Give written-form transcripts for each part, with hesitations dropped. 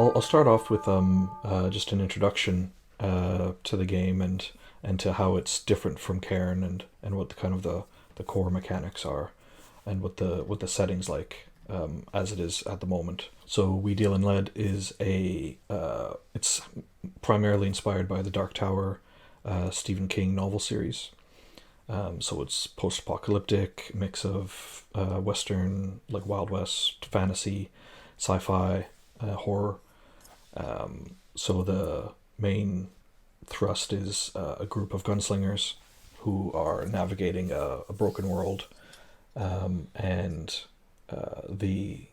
I'll start off with just an introduction to the game and to how it's different from Cairn and what the kind of the core mechanics are and what the settings like as it is at the moment. So We Deal in Lead is it's primarily inspired by the Dark Tower Stephen King novel series. So it's post-apocalyptic mix of Western, like Wild West fantasy, sci-fi, horror. So the main thrust is a group of gunslingers who are navigating a broken world, and the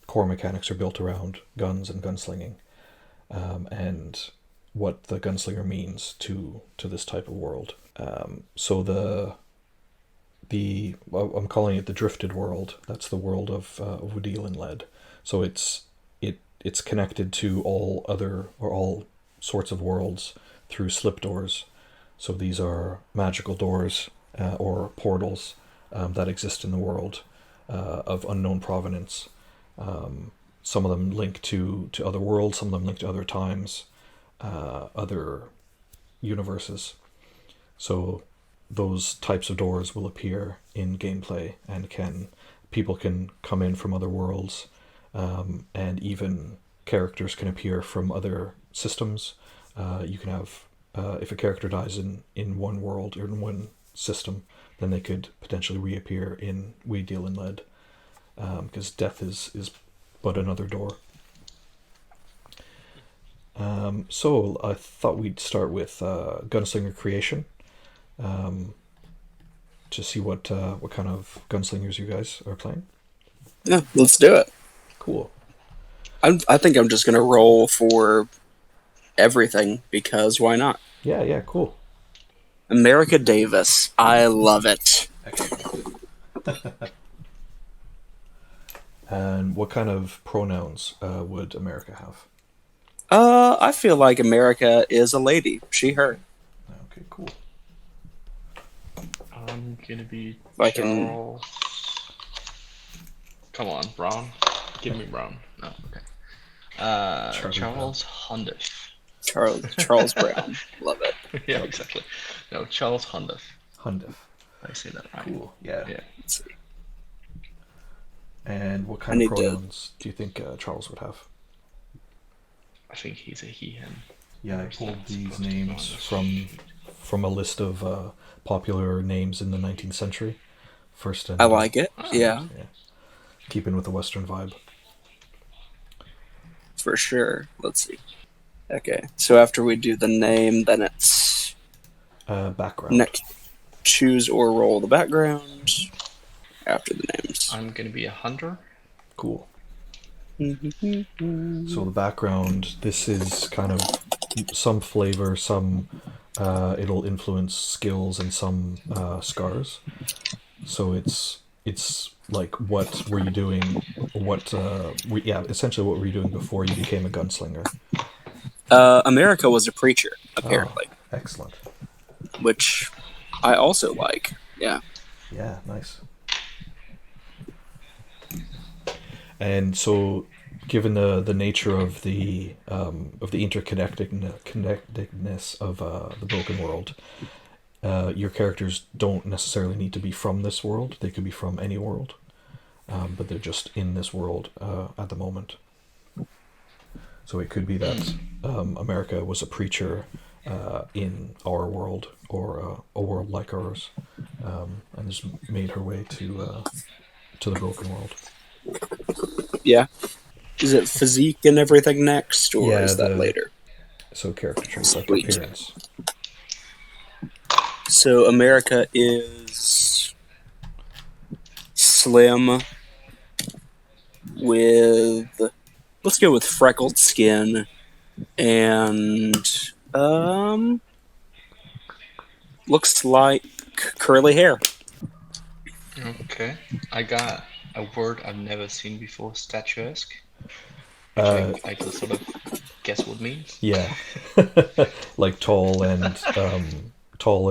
core mechanics are built around guns and gunslinging, and what the gunslinger means to this type of world. So the I'm calling it the drifted world. That's the world of Woodeel and Lead. So it's connected to all sorts of worlds through slip doors. So these are magical doors or portals that exist in the world of unknown provenance. Some of them link to other worlds, some of them link to other times, other universes. So those types of doors will appear in gameplay, and people can come in from other worlds, and even characters can appear from other systems. You can have if a character dies in one world or in one system, then they could potentially reappear in We Deal in Lead, because death is but another door. So I thought we'd start with Gunslinger creation, to see what kind of gunslingers you guys are playing. Yeah, let's do it. Cool. I think I'm just gonna roll for everything because why not? Yeah, cool. America Davis, I love it. And what kind of pronouns would America have? I feel like America is a lady. She, her. Okay, cool. I'm gonna be I can- Charles. Come on, Brown. Give me Brown. No, okay. Charles Hundiff. Charles Brown. Love it. Yeah, exactly. No, Charles Hundiff. Hundiff. I say that right. Cool. Yeah. Yeah. Let's see. And what I kind of need to- pronouns do you think Charles would have? I think he's a he/him. Yeah, I pulled That's these supposed to be names on from a list of popular names in the 19th century. First and I like it. Oh. Yeah, keeping with the Western vibe. for sure. Let's see. Okay, so after we do the name, then it's Background. next. Choose or roll the background after the names. I'm gonna be a hunter. Cool. So the background, this is kind of some flavor, some it'll influence skills and some scars. So it's like, what were you doing? Essentially what were you doing before you became a gunslinger? America was a preacher, apparently, Excellent. which I also like. Yeah. Yeah, nice. And so, given the nature of the interconnectedness of the broken world, your characters don't necessarily need to be from this world. They could be from any world, but they're just in this world at the moment. So it could be that America was a preacher in our world, or a world like ours, and just made her way to the broken world. Yeah. Is it physique and everything next, or Yeah, is that later? So character traits like Sweet. appearance. So America is slim with, let's go with freckled skin and looks like curly hair. Okay. I got a word I've never seen before, statuesque. Uh, I can sort of guess what it means. yeah, like tall and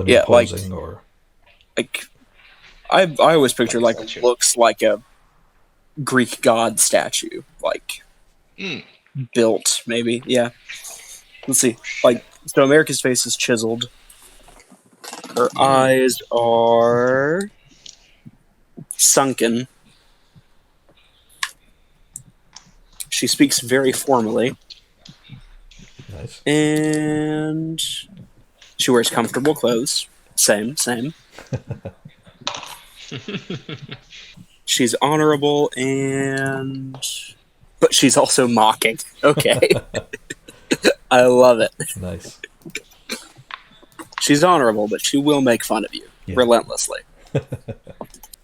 Yeah, like- imposing, or Like I always picture Like a like statue. looks like a Greek god statue. Like Mm, built, maybe. Yeah. Let's see. Like, so America's face is chiseled. Her eyes are sunken. She speaks very formally. Nice. And she wears comfortable clothes. Same. She's honorable but she's also mocking. Okay. I love it. Nice. She's honorable, but she will make fun of you relentlessly.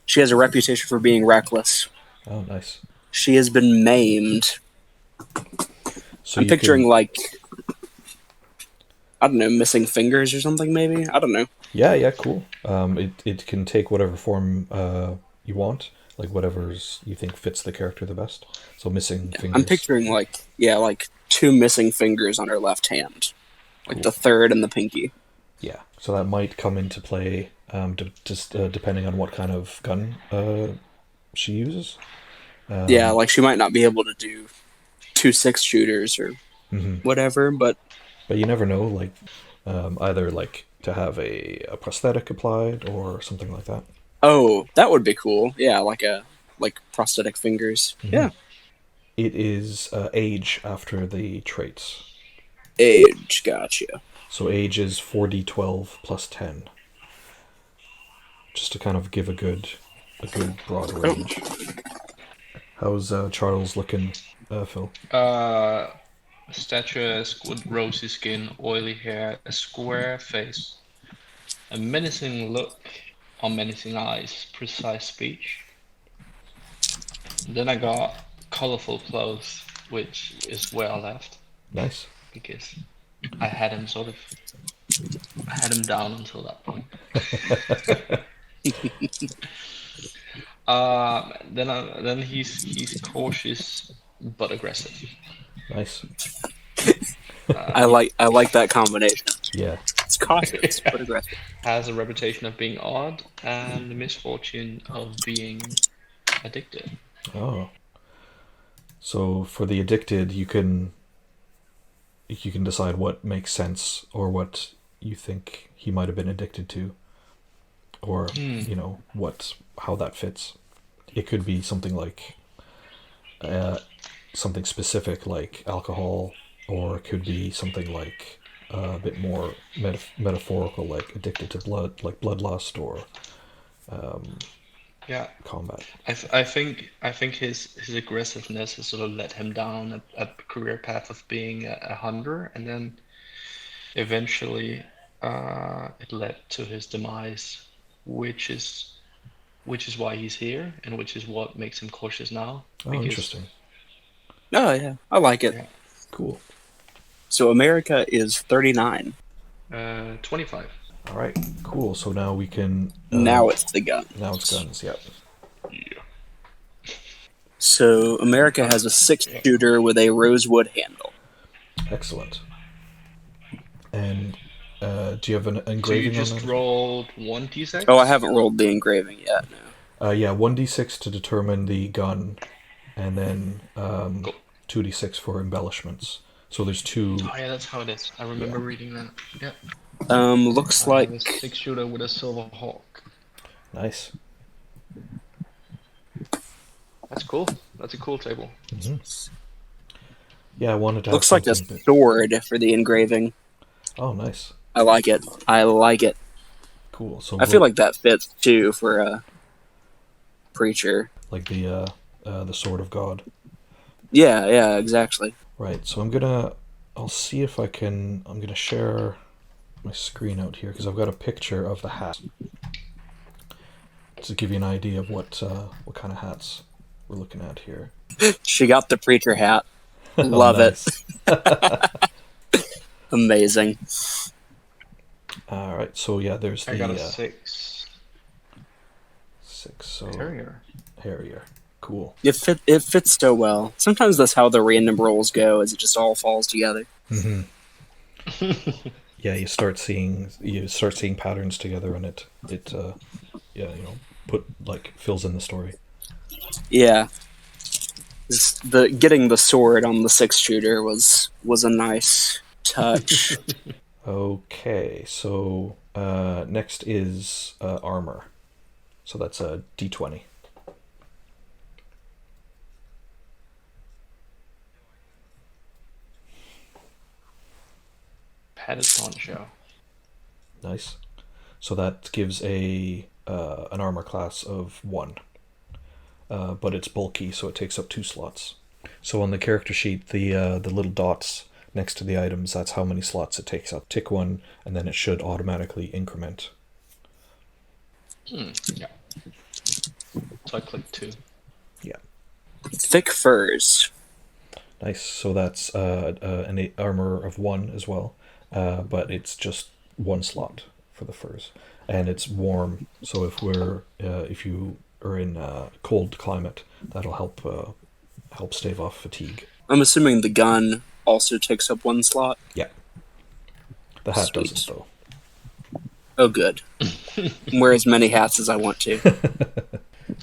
She has a reputation for being reckless. Oh, nice. She has been maimed. So I'm picturing, like, I don't know, missing fingers or something, maybe? I don't know. Yeah, cool. It can take whatever form you want, like whatever's you think fits the character the best. So missing fingers. I'm picturing, like 2 missing fingers on her left hand. Like the third and the pinky. Yeah, so that might come into play just depending on what kind of gun she uses. Yeah, like she might not be able to do 2 6-shooters or whatever, but you never know, like either like to have a prosthetic applied or something like that. oh, that would be cool. Yeah, like prosthetic fingers. Yeah. It is age after the traits. Age, gotcha. So age is 4d12 plus 10. Just to kind of give a good broad range. How's Charles looking, Phil? Statuesque with rosy skin, oily hair, a square face, a menacing look or menacing eyes, precise speech. Then I got colorful clothes, which is where I left. Nice. Because I had him down until that point. Then he's cautious but aggressive. Nice. I like that combination. Yeah. It's cautious but aggressive. Has a reputation of being odd and the misfortune of being addicted. Oh. So for the addicted, you can decide what makes sense or what you think he might have been addicted to, or how that fits. It could be something like something specific like alcohol, or it could be something like a bit more metaphorical, like addicted to blood, like bloodlust, or combat. I think his aggressiveness has sort of led him down a career path of being a hunter, and then eventually it led to his demise, which is why he's here, and which is what makes him cautious now. Oh, interesting. Oh yeah, I like it. Yeah. Cool. So America is 39. 25. All right, cool. So now we can. Now it's the gun. Now it's guns. Yep. Yeah. So America has a 6-shooter with a rosewood handle. Excellent. And do you have an engraving So you on just that? rolled 1d6? Oh, I haven't rolled the engraving yet. No. Yeah, 1d6 to determine the gun, and then 2d6 for embellishments. So there's 2. Oh yeah, that's how it is. I remember reading that. Yeah. Looks like a 6-shooter with a silver hawk. Nice. That's cool. That's a cool table. Mm-hmm. Yeah, I wanted to. Looks like a sword for the engraving. Oh, nice. I like it. Cool. So I feel like that fits too for a preacher. Like the sword of God. Yeah, exactly. Right. So I'll see if I'm gonna share my screen out here because I've got a picture of the hat to give you an idea of what kind of hats we're looking at here. She got the preacher hat. Love it. Amazing. All right. So yeah, there's I got a 6. 6. So Harrier. Cool. It fits so well. Sometimes that's how the random rolls go, is it just all falls together. Mm-hmm. Yeah, you start seeing patterns together, and it fills in the story. Yeah. Getting the sword on the 6-shooter was a nice touch. Okay, so next is armor. So that's a D20. Padded poncho. Nice. So that gives an armor class of 1. But it's bulky, so it takes up 2 slots. So on the character sheet, the little dots next to the items, that's how many slots it takes up. Tick 1, and then it should automatically increment. Yeah. So I click 2. Yeah. Thick furs. Nice. So that's an armor of 1 as well, but it's just 1 slot for the furs, and it's warm. So if you are in a cold climate, that'll help stave off fatigue. I'm assuming the gun also takes up 1 slot. Yeah. The hat Sweet. doesn't though. Oh, good. Wear as many hats as I want to.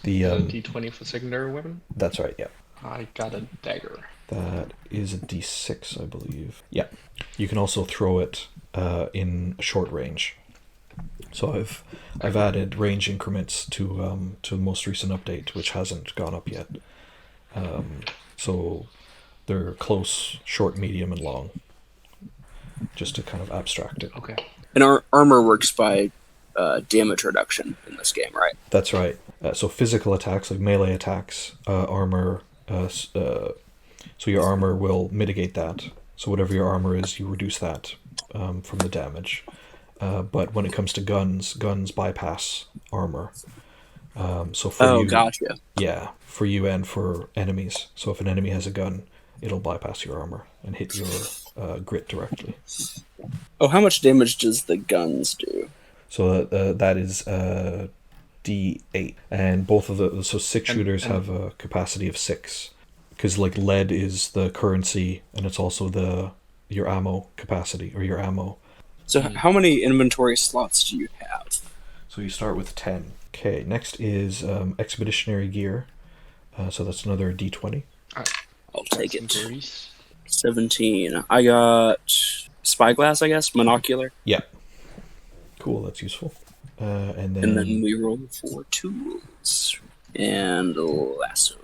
The D20 for secondary weapon. That's right. Yeah. I got a dagger. That is a D6, I believe. Yeah. You can also throw it in short range. So I've added range increments to the most recent update, which hasn't gone up yet. So they're close, short, medium, and long, just to kind of abstract it. Okay. And our armor works by damage reduction in this game, right? That's right. So physical attacks, like melee attacks, armor. So your armor will mitigate that. So whatever your armor is, you reduce that from the damage. But when it comes to guns bypass armor. So for you, gotcha. Yeah, for you and for enemies. So if an enemy has a gun, it'll bypass your armor and hit your grit directly. Oh, how much damage does the guns do? So that is D8, and both of the 6-shooters have a capacity of 6, because like lead is the currency, and it's also your ammo capacity or your ammo. So how many inventory slots do you have? So you start with 10. Okay, next is expeditionary gear. So that's another D20. I'll take it. Grease. 17. I got spyglass, I guess, monocular. Yeah. Cool, that's useful. And then we roll for tools and a lasso.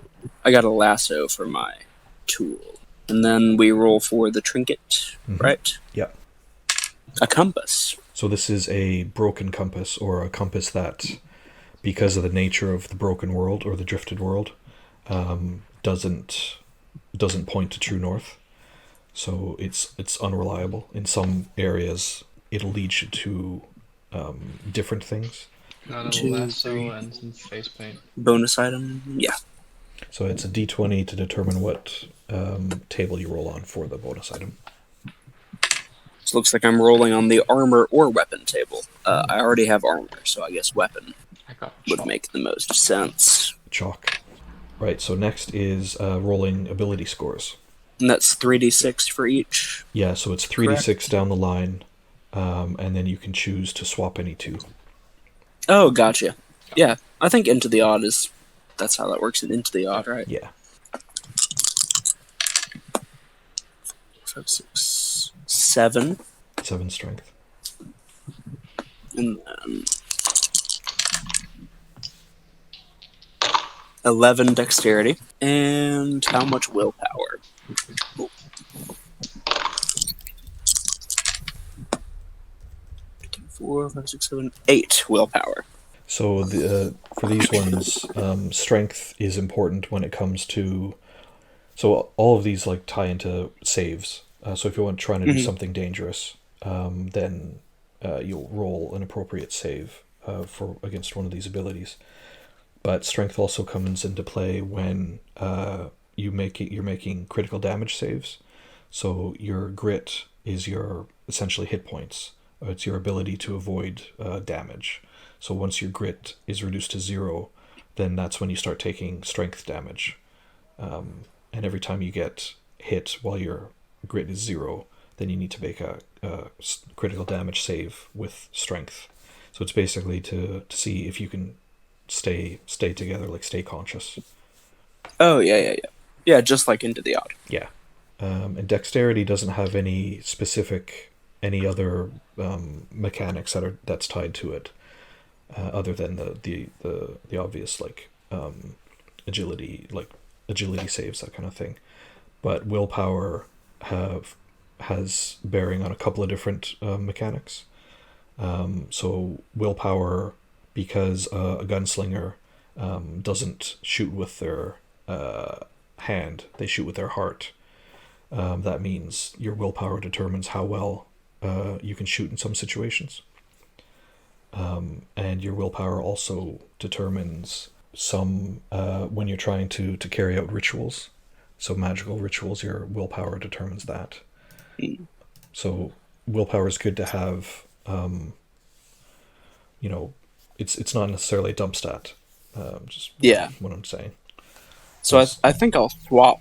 I got a lasso for my tool. And then we roll for the trinket, right? Yeah. A compass. So this is a broken compass, or a compass that, because of the nature of the broken world or the drifted world, doesn't point to true north. So it's unreliable. In some areas, it'll lead you to different things. Got a lasso and some face paint. Bonus item, yeah. So it's a D20 to determine what table you roll on for the bonus item. So looks like I'm rolling on the armor or weapon table. I already have armor, so I guess weapon would make the most sense. Chalk. Right, so next is rolling ability scores. And that's 3d6 for each? Yeah, so it's 3d6 down the line, and then you can choose to swap any 2. Oh, gotcha. Yeah, I think Into the Odd that's how that works in Into the Odd, right? Yeah. 5, 6, 7. 7 strength. And then 11 dexterity. And how much willpower? 4, 5, 6, 7, 8 willpower. So for these ones, strength is important when it comes to... So all of these like tie into saves. So if you're trying to do something dangerous, then you'll roll an appropriate save against one of these abilities. But strength also comes into play when you're making critical damage saves. So your grit is your essentially hit points. It's your ability to avoid damage. So once your grit is reduced to 0, then that's when you start taking strength damage. And every time you get hit while your grit is 0, then you need to make a critical damage save with strength. So it's basically to see if you can stay together, like stay conscious. Oh, yeah. Yeah, just like Into the Odd. Yeah. And dexterity doesn't have any other mechanics that's tied to it, other than the obvious agility saves, that kind of thing. But willpower has bearing on a couple of different mechanics. So willpower, because a gunslinger doesn't shoot with their hand, they shoot with their heart. That means your willpower determines how well you can shoot in some situations. And your willpower also determines some, when you're trying to carry out rituals, so magical rituals, your willpower determines that. So willpower is good to have. It's not necessarily a dump stat. Just what I'm saying. So I think I'll swap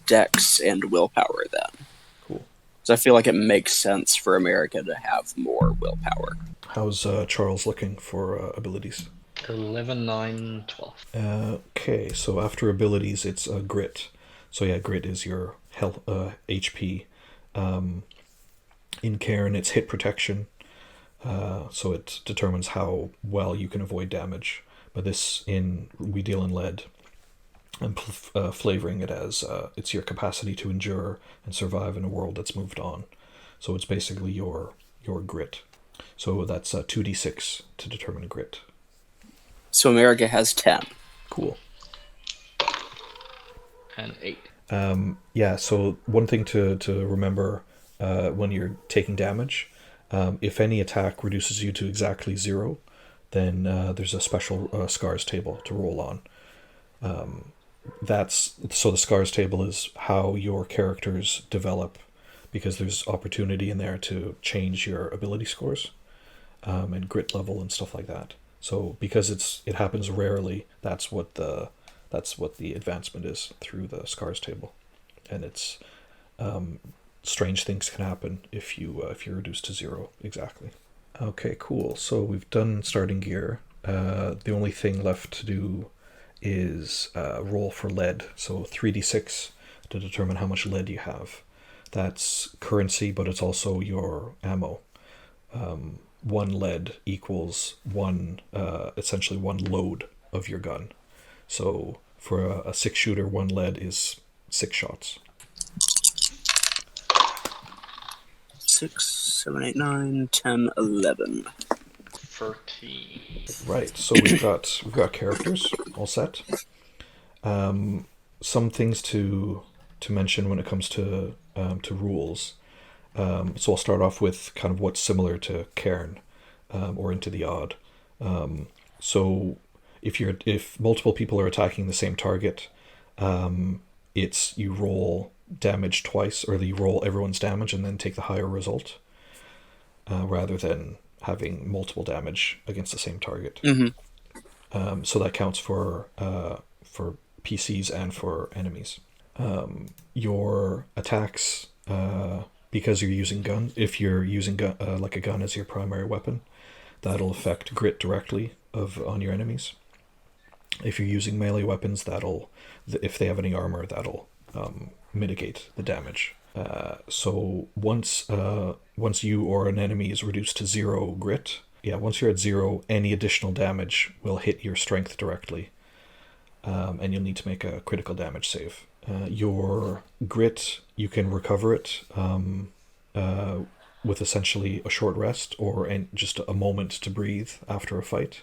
Dex and willpower then. Cool. So I feel like it makes sense for America to have more willpower. How's Charles looking for abilities? 11, 9, 12. Okay, so after abilities, it's grit. So yeah, grit is your health, HP. In Cairn, it's hit protection. So it determines how well you can avoid damage. But we deal in lead. I'm flavoring it as it's your capacity to endure and survive in a world that's moved on. So it's basically your grit. So that's 2d6 to determine grit. So America has 10. Cool. And 8. Yeah, so one thing to remember when you're taking damage, if any attack reduces you to exactly 0, then there's a special scars table to roll on. So the scars table is how your characters develop, because there's opportunity in there to change your ability scores and grit level and stuff like that. So because it happens rarely, that's what the advancement is through the scars table, and it's strange things can happen if you're reduced to 0 exactly. Okay, cool. So we've done starting gear. The only thing left to do is roll for lead. So 3d6 to determine how much lead you have. That's currency, but it's also your ammo. 1 lead equals essentially one load of your gun. So for a 6-shooter, 1 lead is 6 shots. 6, 7, 8, 9, 10, 11. 13. Right, so we've got characters all set. Some things to mention when it comes to rules. So I'll start off with kind of what's similar to Cairn or Into the Odd. So if multiple people are attacking the same target, you roll damage twice, or you roll everyone's damage and then take the higher result, rather than having multiple damage against the same target. Mm-hmm. So that counts for PCs and for enemies. Your attacks, because you're using guns, if you're using like a gun as your primary weapon, that'll affect grit directly on your enemies. If you're using melee weapons, if they have any armor, that'll mitigate the damage. So once you or an enemy is reduced to 0 grit, once you're at 0, any additional damage will hit your strength directly, and you'll need to make a critical damage save. Your grit, you can recover it with essentially a short rest or just a moment to breathe after a fight.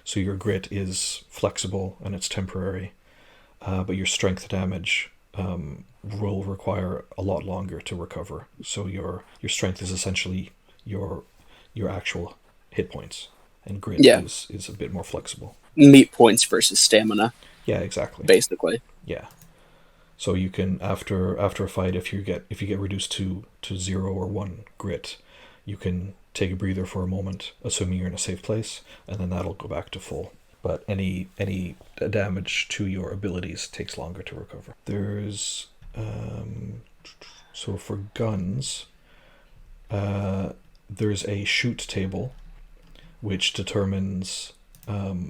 So your grit is flexible and it's temporary, but your strength damage will require a lot longer to recover. So your strength is essentially your actual hit points, and grit is a bit more flexible. Meat points versus stamina. Yeah, exactly. Basically. Yeah. So you can after a fight, if you get reduced to 0 or 1 grit, you can take a breather for a moment, assuming you're in a safe place, and then that'll go back to full. But any damage to your abilities takes longer to recover. There's so for guns, there's a shoot table, which determines.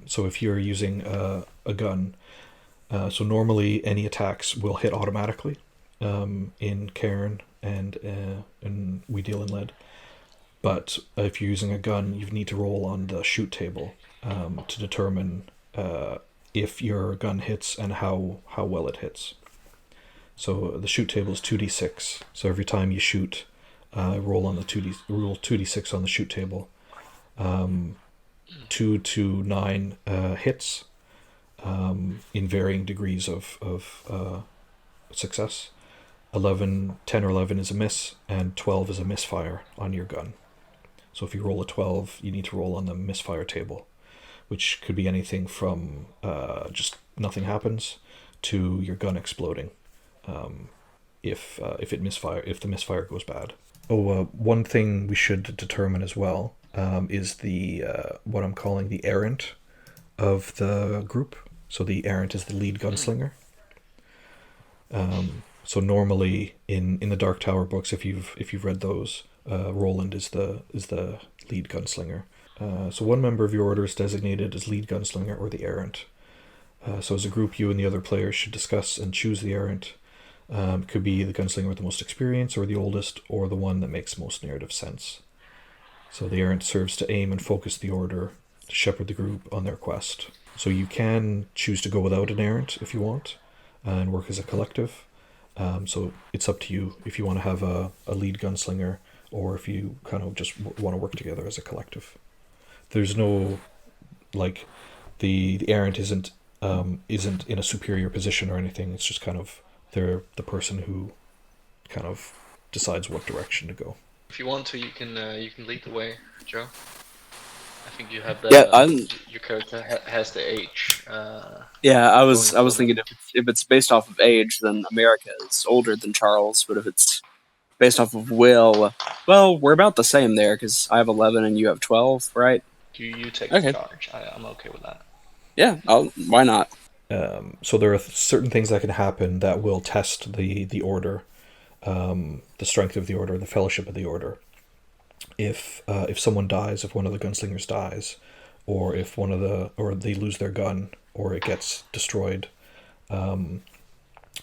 So if you're using a gun, So normally any attacks will hit automatically in Cairn and We Deal in Lead. But if you're using a gun, you need to roll on the shoot table to determine if your gun hits and how well it hits. So the shoot table is 2d6. So every time you shoot, roll 2d6 on the shoot table. 2 to 9 hits in varying degrees of success. 10 or 11 is a miss, and 12 is a misfire on your gun. So if you roll a 12, you need to roll on the misfire table, which could be anything from just nothing happens to your gun exploding if the misfire goes bad. One thing we should determine as well is the what I'm calling the errant of the group. So the errant is the lead gunslinger. So normally in the Dark Tower books, if you've read those, Roland is the lead gunslinger. So one member of your order is designated as lead gunslinger or the errant. So as a group, you and the other players should discuss and choose the errant. Could be the gunslinger with the most experience, or the oldest, or the one that makes most narrative sense. So the errant serves to aim and focus the order, to shepherd the group on their quest. So you can choose to go without an errant if you want, and work as a collective. So it's up to you if you want to have a lead gunslinger, or if you kind of just want to work together as a collective. There's no, like, the errant isn't in a superior position or anything. It's just kind of they're the person who kind of decides what direction to go. If you want to, you can lead the way, Joe. I think you have your character has the age. I was thinking if it's based off of age, then America is older than Charles. But if it's based off of will, well, we're about the same there because I have 11 and you have 12, right? You take Okay. charge. I'm okay with that. Yeah, why not? So there are certain things that can happen that will test the order, the strength of the order, the fellowship of the order. If someone dies, if one of the gunslingers dies, or if they lose their gun, or it gets destroyed, then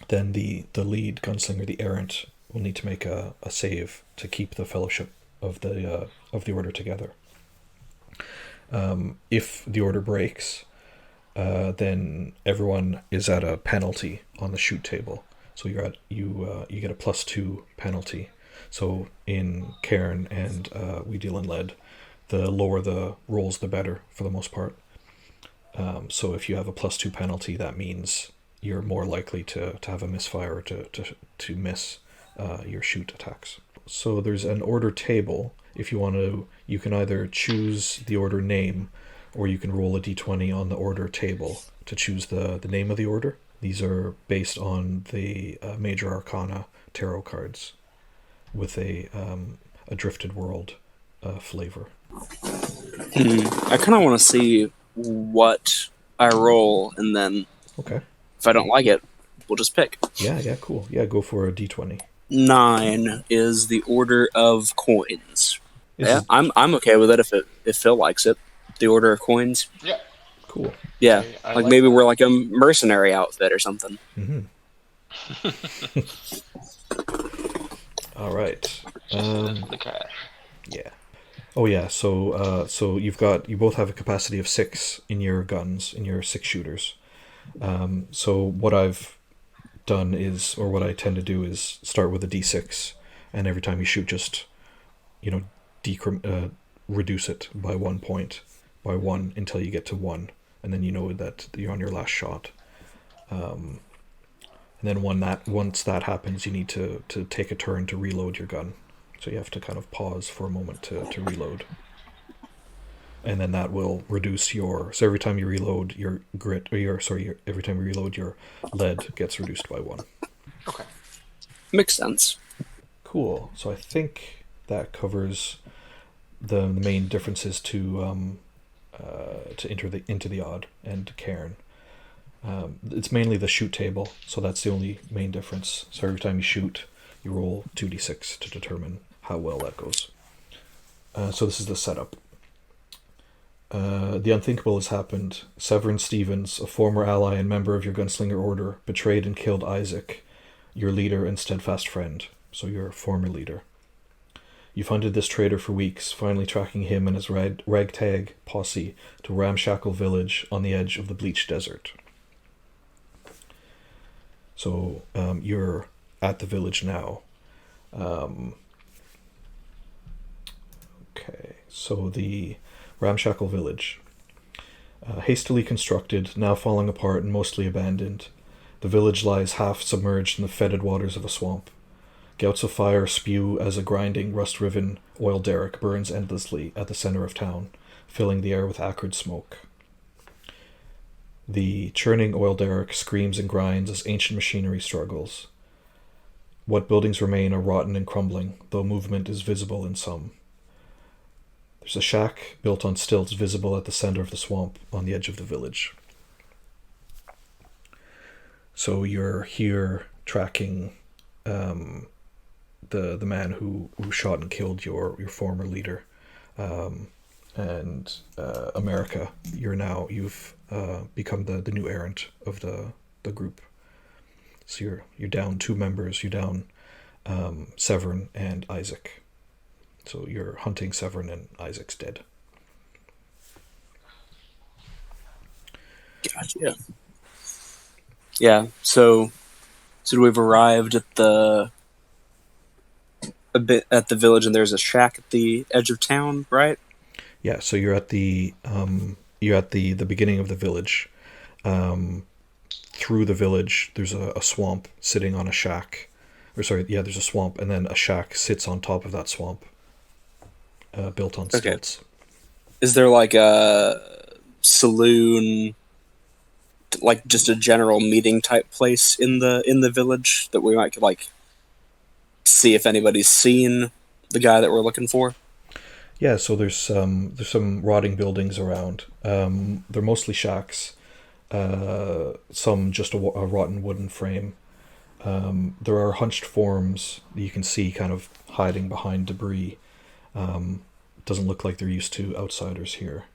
the lead gunslinger, the errant, will need to make a save to keep the fellowship of the order together. If the order breaks, then everyone is at a penalty on the shoot table. So you get a +2 penalty. So in Cairn and We Deal in Lead, the lower the rolls, the better for the most part. So if you have a +2 penalty, that means you're more likely to have a misfire or to miss your shoot attacks. So there's an order table. If you want to, you can either choose the order name, or you can roll a d20 on the order table to choose the name of the order. These are based on the Major Arcana tarot cards with a Drifted World flavor. I kind of want to see what I roll, and then Okay. if I don't like it, we'll just pick. Yeah, cool. Yeah, go for a d20. 9 is the order of coins. This Yeah, is I'm okay with it if Phil likes it. The order of coins. Yeah. cool. Yeah, I like like maybe that. we're like a mercenary outfit or something. Mm-hmm. All right. Just the cash. Yeah. Oh yeah. So you both have a capacity of 6 in your guns, in your 6 shooters. So what I've done is, or what I tend to do is, start with a d6, and every time you shoot, just reduce it by 1 point, by 1 until you get to 1, and then you know that you're on your last shot. And then once that happens, you need to take a turn to reload your gun. So you have to kind of pause for a moment to reload. And then that will reduce so every time you reload your grit, every time you reload your lead gets reduced by 1. Okay. Makes sense. Cool. So I think that covers the main differences to Into the Odd and to Cairn. It's mainly the shoot table, so that's the only main difference. So every time you shoot, you roll 2d6 to determine how well that goes. So this is the setup. The unthinkable has happened. Severin Stevens, a former ally and member of your Gunslinger order, betrayed and killed Isaac, your leader and steadfast friend, so your former leader. You've hunted this traitor for weeks, finally tracking him and his ragtag posse to Ramshackle Village on the edge of the Bleached Desert. So you're at the village now. Okay, so the Ramshackle Village. Hastily constructed, now falling apart and mostly abandoned, the village lies half submerged in the fetid waters of a swamp. Gouts of fire spew as a grinding, rust-riven oil derrick burns endlessly at the center of town, filling the air with acrid smoke. The churning oil derrick screams and grinds as ancient machinery struggles. What buildings remain are rotten and crumbling, though movement is visible in some. There's a shack built on stilts visible at the center of the swamp on the edge of the village. So you're here tracking the man who shot and killed your former leader, and America. You've become the new errant of the group. So you're down 2 members. You're down Severin and Isaac. So you're hunting Severin and Isaac's dead. Gotcha. Yeah. So we've arrived at the village, and there's a shack at the edge of town, right? Yeah. So you're at the beginning of the village. Through the village, there's a swamp sitting on a shack. There's a swamp, and then a shack sits on top of that swamp. Built on stilts. Okay. Is there like a saloon, like just a general meeting type place in the village that we might like see if anybody's seen the guy that we're looking for? Yeah, so there's some rotting buildings around. They're mostly shacks. Some just a rotten wooden frame. There are hunched forms that you can see kind of hiding behind debris. Doesn't look like they're used to outsiders here.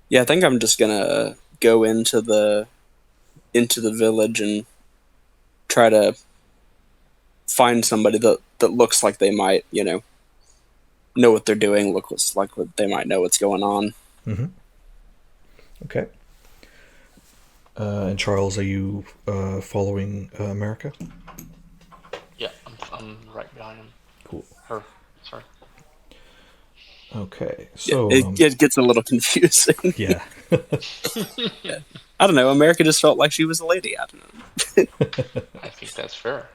Yeah, I think I'm just gonna go into the village and try to find somebody that looks like they might, know what they're doing, looks like they might know what's going on. Mm-hmm. Okay. And Charles, are you following America? Yeah, I'm right behind him. Cool. Her, sorry. Okay, so it gets a little confusing. Yeah. I don't know. America just felt like she was a lady. I don't know. I think that's fair.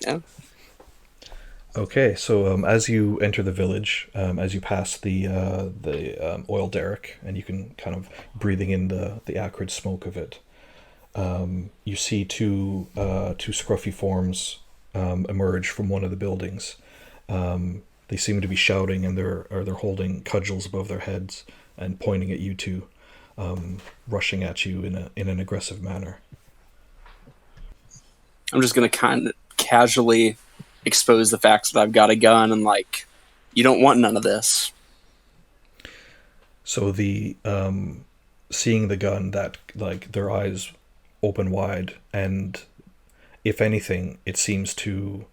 Yeah. Okay, so as you enter the village, as you pass the oil derrick, and you can kind of breathing in the acrid smoke of it, you see two scruffy forms emerge from one of the buildings. They seem to be shouting, and they're holding cudgels above their heads and pointing at you two, rushing at you in an aggressive manner. I'm just gonna kind of casually expose the facts that I've got a gun and you don't want none of this. So the seeing the gun, that their eyes open wide, and if anything, it seems to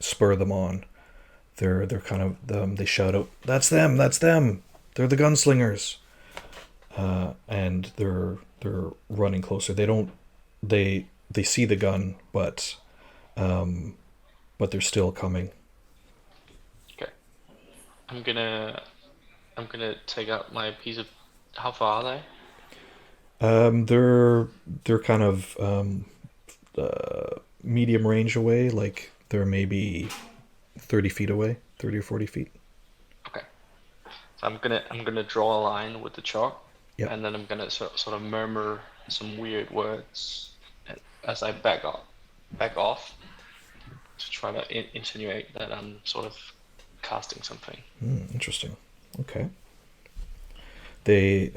spur them on. They're kind of they shout out, "That's them! That's them! They're the gunslingers!" And they're running closer. They see the gun, but they're still coming. Okay, I'm gonna take out my piece of. How far are they? They're kind of medium range away. Like they're maybe 30 feet away, 30 or 40 feet. Okay, so I'm gonna draw a line with the chalk, Yep. and then I'm gonna sort of murmur some weird words as I back off to try to insinuate that I'm sort of casting something. Interesting. Okay. They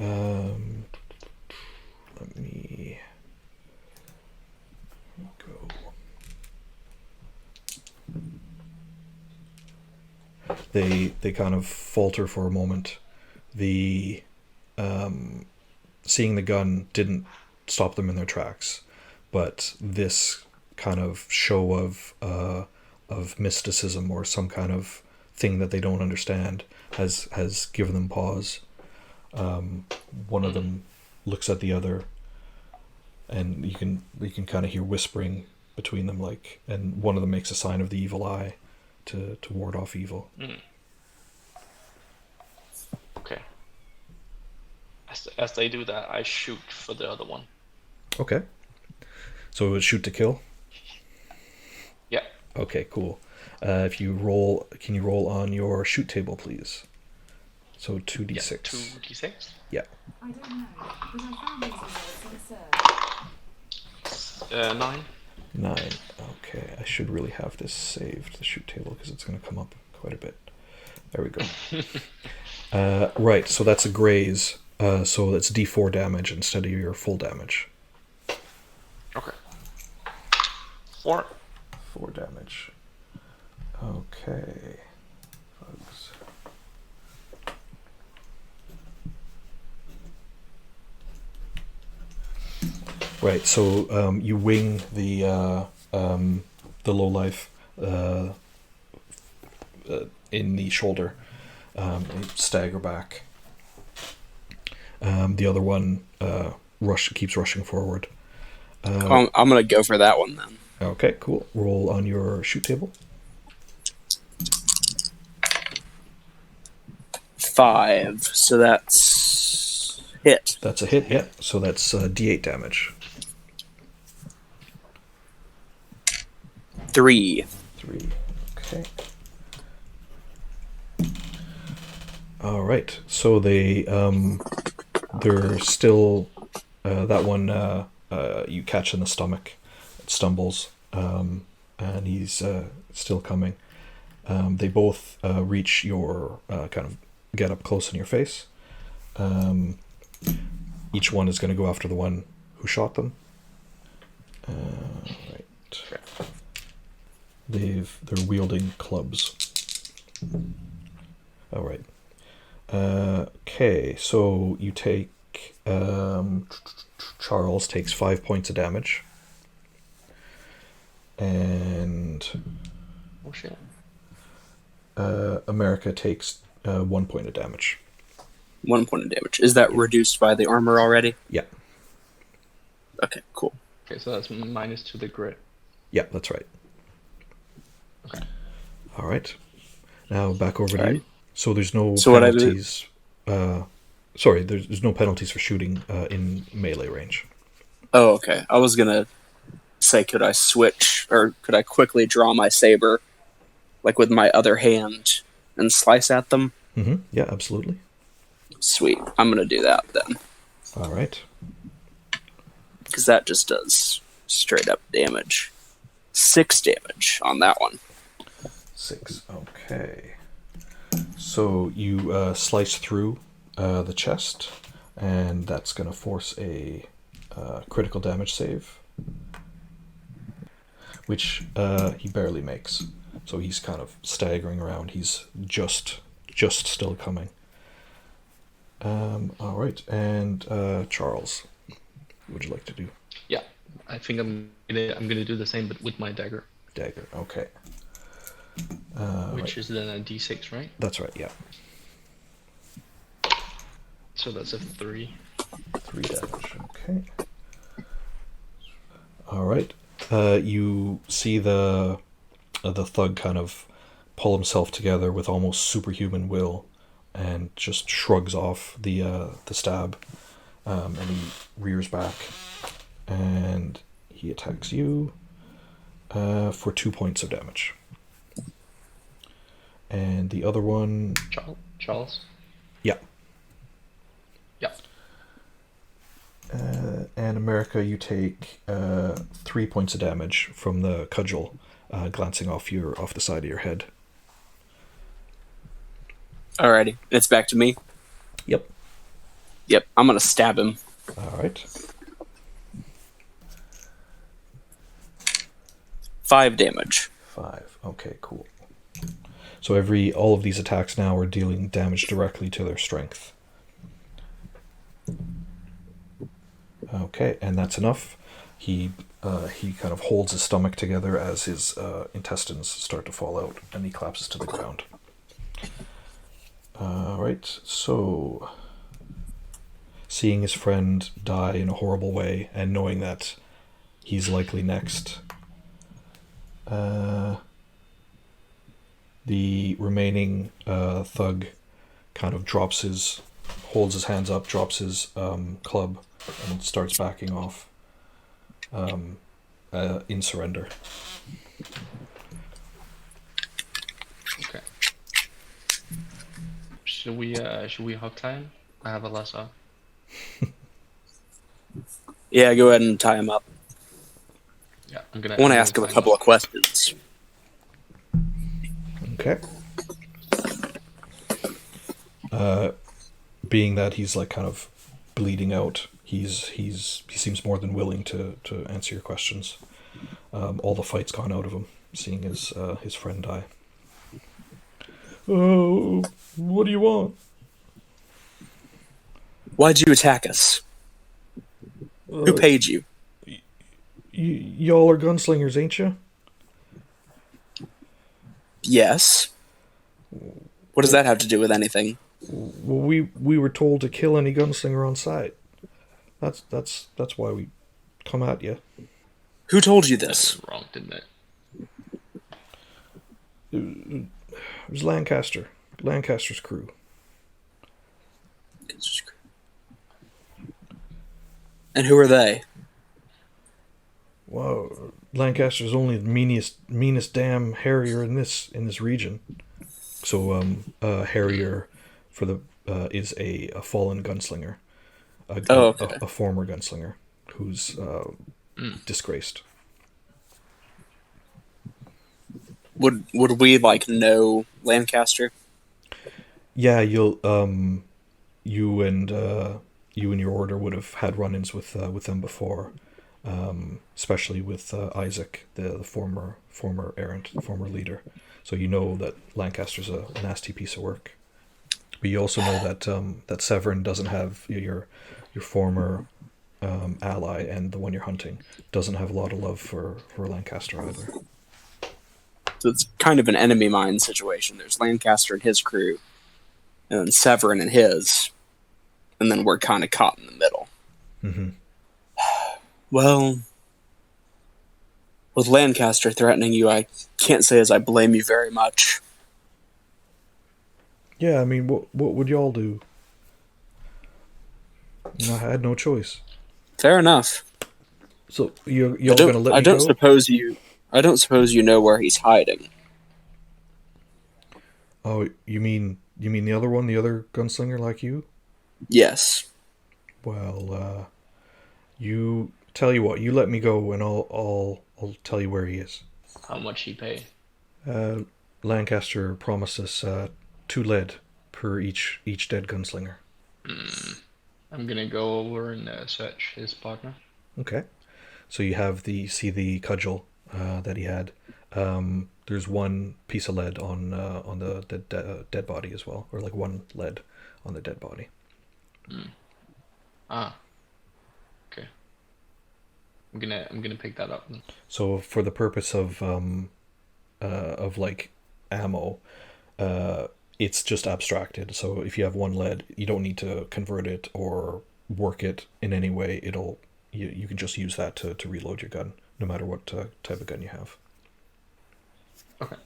let me go. they kind of falter for a moment. The seeing the gun didn't stop them in their tracks, but this kind of show of mysticism or some kind of thing that they don't understand has given them pause. One of them looks at the other, and you can kind of hear whispering between them, like, and one of them makes a sign of the evil eye to ward off evil. Okay. As they do that, I shoot for the other one. Okay. So it would shoot to kill? Yeah. Okay, cool. If you roll, can you roll on your shoot table, please? So 2d6. Yeah, 2d6? Yeah. I don't know, but I found these in the 9. 9. Okay, I should really have this saved, the shoot table, because it's going to come up quite a bit. There we go. Right, so that's a graze. So that's d4 damage instead of your full damage. Okay. 4. 4 damage. Okay. Bugs. Right, so you wing the lowlife in the shoulder. You stagger back. The other one keeps rushing forward. I'm gonna go for that one then. Okay, cool. Roll on your shoot table. 5, so that's hit. That's a hit, yeah. So that's d8 damage. 3. 3. Okay. All right. So they're still that one you catch in the stomach. It stumbles, and he's still coming. They both reach your kind of get up close in your face. Each one is going to go after the one who shot them. Right. They're wielding clubs. All right. Okay, so you take Charles takes 5 points of damage, and Oh shit. America takes 1 point of damage. 1 point of damage. Is that reduced by the armor already? Yeah. Okay, cool. Okay, so that's minus to the grit. Yeah, that's right. Okay. All right. Now back over to All you. right. So there's no So what I do- penalties. Sorry, there's no penalties for shooting in melee range. Oh, okay. I was gonna say, could I switch, or could I quickly draw my saber, like with my other hand, and slice at them? Mm-hmm. Yeah, absolutely. Sweet. I'm gonna do that then, All right. because that just does straight up damage. 6 damage on that one. 6. Okay. So you slice through the chest, and that's going to force a critical damage save, which he barely makes. So he's kind of staggering around. He's just still coming. All right, and Charles, what would you like to do? Yeah, I think I'm gonna do the same, but with my dagger, Dagger. Okay. which is then a d6, right? That's right. Yeah. So that's a 3. 3 damage. Okay. All right. You see the thug kind of pull himself together with almost superhuman will, and just shrugs off the stab, and he rears back, and he attacks you for 2 points of damage. And the other one, Charles. yeah. Yeah. And America, you take 3 points of damage from the cudgel glancing off the side of your head. Alrighty, it's back to me. Yep. Yep, I'm gonna stab him. All right. 5 damage. 5. Okay, cool. So all of these attacks now are dealing damage directly to their strength. Okay, and that's enough. He kind of holds his stomach together as his intestines start to fall out, and he collapses to the ground. Right, so seeing his friend die in a horrible way, and knowing that he's likely next, the remaining thug kind of holds his hands up, drops his club, and starts backing off in surrender. Okay. Should we hog tie? I have a lasso. Yeah, go ahead and tie him up. Yeah, I want to ask him a couple of questions. Okay. Being that he's like kind of bleeding out, he seems more than willing to answer your questions. All the fight's gone out of him, seeing his friend die. Oh, what do you want? Why'd you attack us? Who paid you? Y'all are gunslingers, ain't you? Yes. What does that have to do with anything? Well, we were told to kill any gunslinger on sight. That's why we come at you. Who told you this? That's wrong, didn't it? It was Lancaster's crew. And who are they? Well, Lancaster's only the meanest damn Harrier in this region. So Harrier is a fallen gunslinger, a former gunslinger who's disgraced. Would we know Lancaster? Yeah, you and your order would have had run-ins with them before, especially with Isaac, the former errant, the former leader. So you know that Lancaster's a nasty piece of work. But you also know that Severin doesn't have your former ally, and the one you're hunting doesn't have a lot of love for Lancaster either. So it's kind of an enemy mine situation. There's Lancaster and his crew, and then Severin and his, and then we're kind of caught in the middle. Mm-hmm. Well, with Lancaster threatening you, I can't say as I blame you very much. Yeah, I mean, what would y'all do? I had no choice. Fair enough. So y'all gonna let me go? I don't suppose you know where he's hiding. Oh, you mean the other one, the other gunslinger like you? Yes. Well, you tell you what, you let me go, and I'll tell you where he is. How much he pay? Lancaster promised us 2 lead per each dead gunslinger. I'm gonna go over and search his partner. Okay. So you have the cudgel that he had. There's 1 piece of lead on the dead body as well, or like 1 lead on the dead body. Okay. I'm gonna pick that up. So for the purpose of like ammo, it's just abstracted. So if you have 1 lead, you don't need to convert it or work it in any way. You can just use that to reload your gun, no matter what type of gun you have. Okay.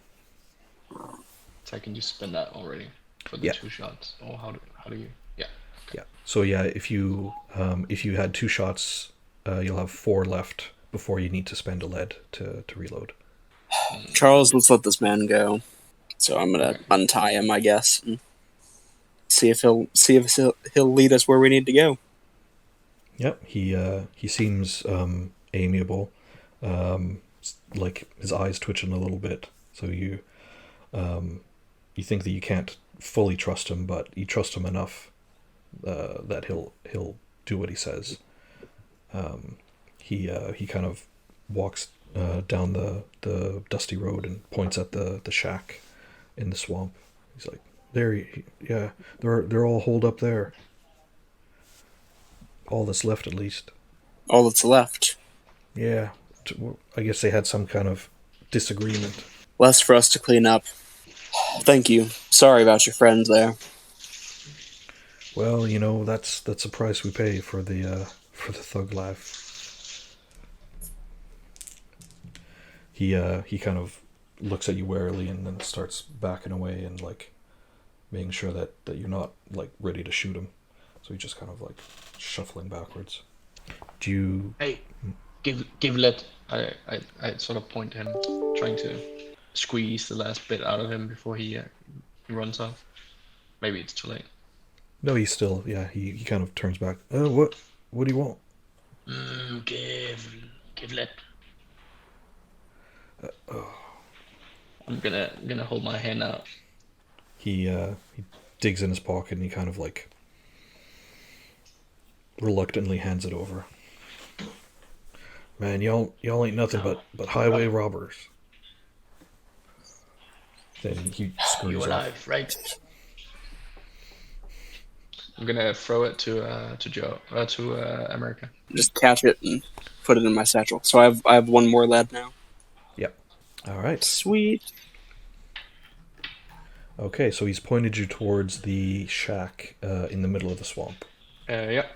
So I can just spend that already for the 2 shots. Or how do you? Yeah. Okay. Yeah. So yeah, if you had 2 shots, you'll have 4 left before you need to spend a lead to reload. Charles, let's let this man go. So I'm gonna untie him, I guess, and see if he'll lead us where we need to go. Yep. He seems amiable. Like his eyes twitching a little bit. So you think that you can't fully trust him, but you trust him enough that he'll do what he says. He kind of walks down the dusty road and points at the shack in the swamp. He's like, there, yeah, they're all holed up there. All that's left, at least. All that's left. Yeah, I guess they had some kind of disagreement. Less for us to clean up. Thank you. Sorry about your friends there. Well, that's a price we pay for the thug life. He kind of looks at you warily and then starts backing away and like making sure that you're not like ready to shoot him. So he's just kind of like shuffling backwards. Do you? Hey, Gligović. I sort of point to him, trying to squeeze the last bit out of him before he runs off. Maybe it's too late. No, he's still. Yeah, he kind of turns back. What do you want? Gligović. I'm gonna hold my hand out. He digs in his pocket and he kind of like reluctantly hands it over. Man, y'all ain't nothing but highway robbers. Then he screws You off. alive, right? I'm gonna throw it to Joe, to America. Just catch it and put it in my satchel. So I have one more lead now. Yep. All right. Sweet. Okay, so he's pointed you towards the shack in the middle of the swamp. Yeah.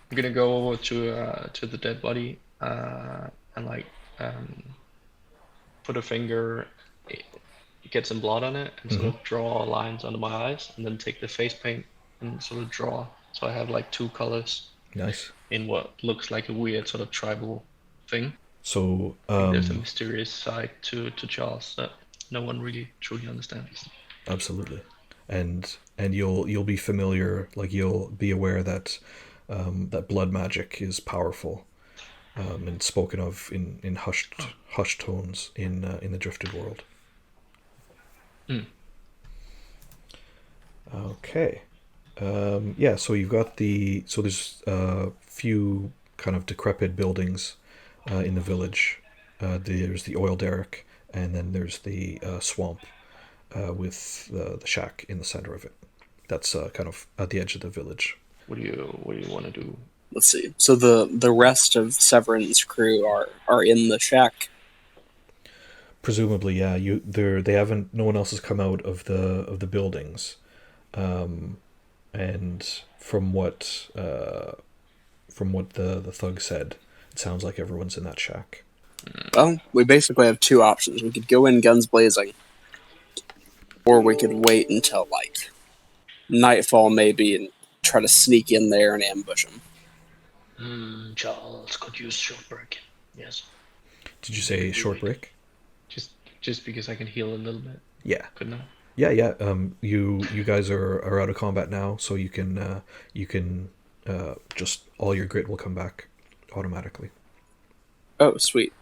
I'm gonna go over to the dead body and like put a finger, get some blood on it, and sort of draw lines under my eyes, and then take the face paint and sort of draw. So I have like two colors. Nice. In what looks like a weird sort of tribal thing. So There's a mysterious side to Charles that no one really truly understands. Absolutely, and you'll be familiar, like you'll be aware that that blood magic is powerful, and spoken of in hushed tones in the drifted world. Okay, yeah. So you've got there's a few kind of decrepit buildings in the village. There's the oil derrick, and then there's the swamp. With the shack in the center of it. That's kind of at the edge of the village. What do you want to do? Let's see. So the rest of Severin's crew are in the shack. Presumably, yeah. They haven't. No one else has come out of the buildings, and from what the thug said, it sounds like everyone's in that shack. Well, we basically have two options. We could go in guns blazing. Or we could wait until, like, nightfall maybe and try to sneak in there and ambush him. Charles could use short break. Yes. Did you say short break? Just because I can heal a little bit. Yeah. Couldn't I? Yeah. You guys are out of combat now, so you can just all your grit will come back automatically. Oh, sweet.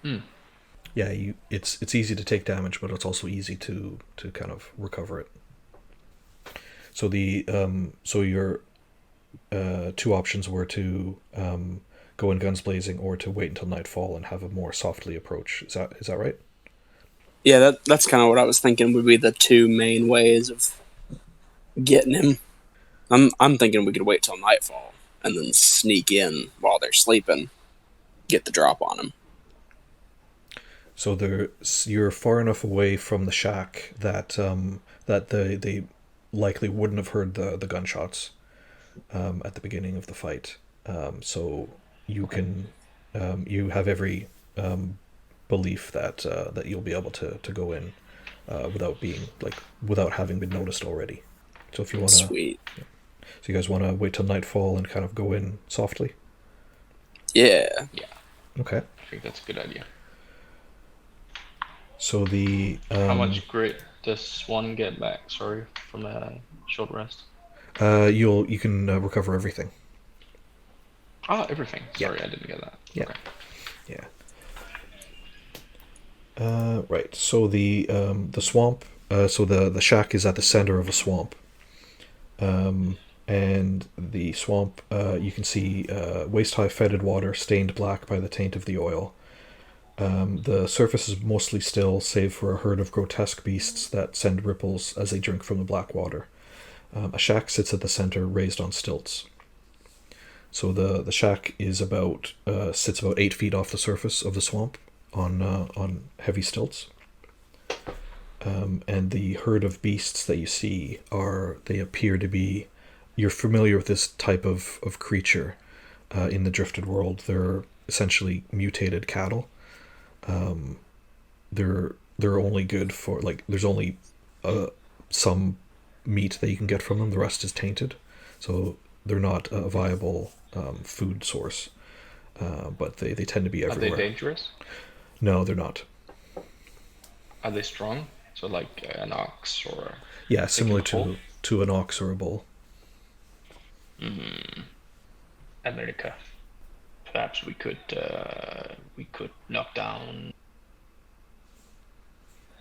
Yeah, it's easy to take damage, but it's also easy to kind of recover it. So your two options were to go in guns blazing or to wait until nightfall and have a more softly approach. Is that right? Yeah, that's kind of what I was thinking would be the two main ways of getting him. I'm thinking we could wait till nightfall and then sneak in while they're sleeping, get the drop on him. So you're far enough away from the shack that they likely wouldn't have heard the gunshots at the beginning of the fight. So you can you have every belief that you'll be able to go in without having been noticed already. So if you want to, sweet. Yeah. So you guys want to wait till nightfall and kind of go in softly? Yeah. Okay. I think that's a good idea. So the how much grit does one get back? Sorry, from a short rest. You can recover everything. Everything. Sorry, I didn't get that. Yeah. Okay. Yeah. Right. So the swamp. So the shack is at the center of a swamp. And the swamp, you can see waist-high fetid water stained black by the taint of the oil. The surface is mostly still, save for a herd of grotesque beasts that send ripples as they drink from the black water. A shack sits at the center, raised on stilts. So the shack is sits about 8 feet off the surface of the swamp on heavy stilts. And the herd of beasts that you see they appear to be, you're familiar with this type of creature in the drifted world. They're essentially mutated cattle. They're only good for, like, there's only some meat that you can get from them. The rest is tainted, so they're not a viable food source. But they tend to be everywhere. Are they dangerous? No, they're not. Are they strong? So like an ox or... Yeah, similar to an ox or a bull. America. Perhaps we could knock down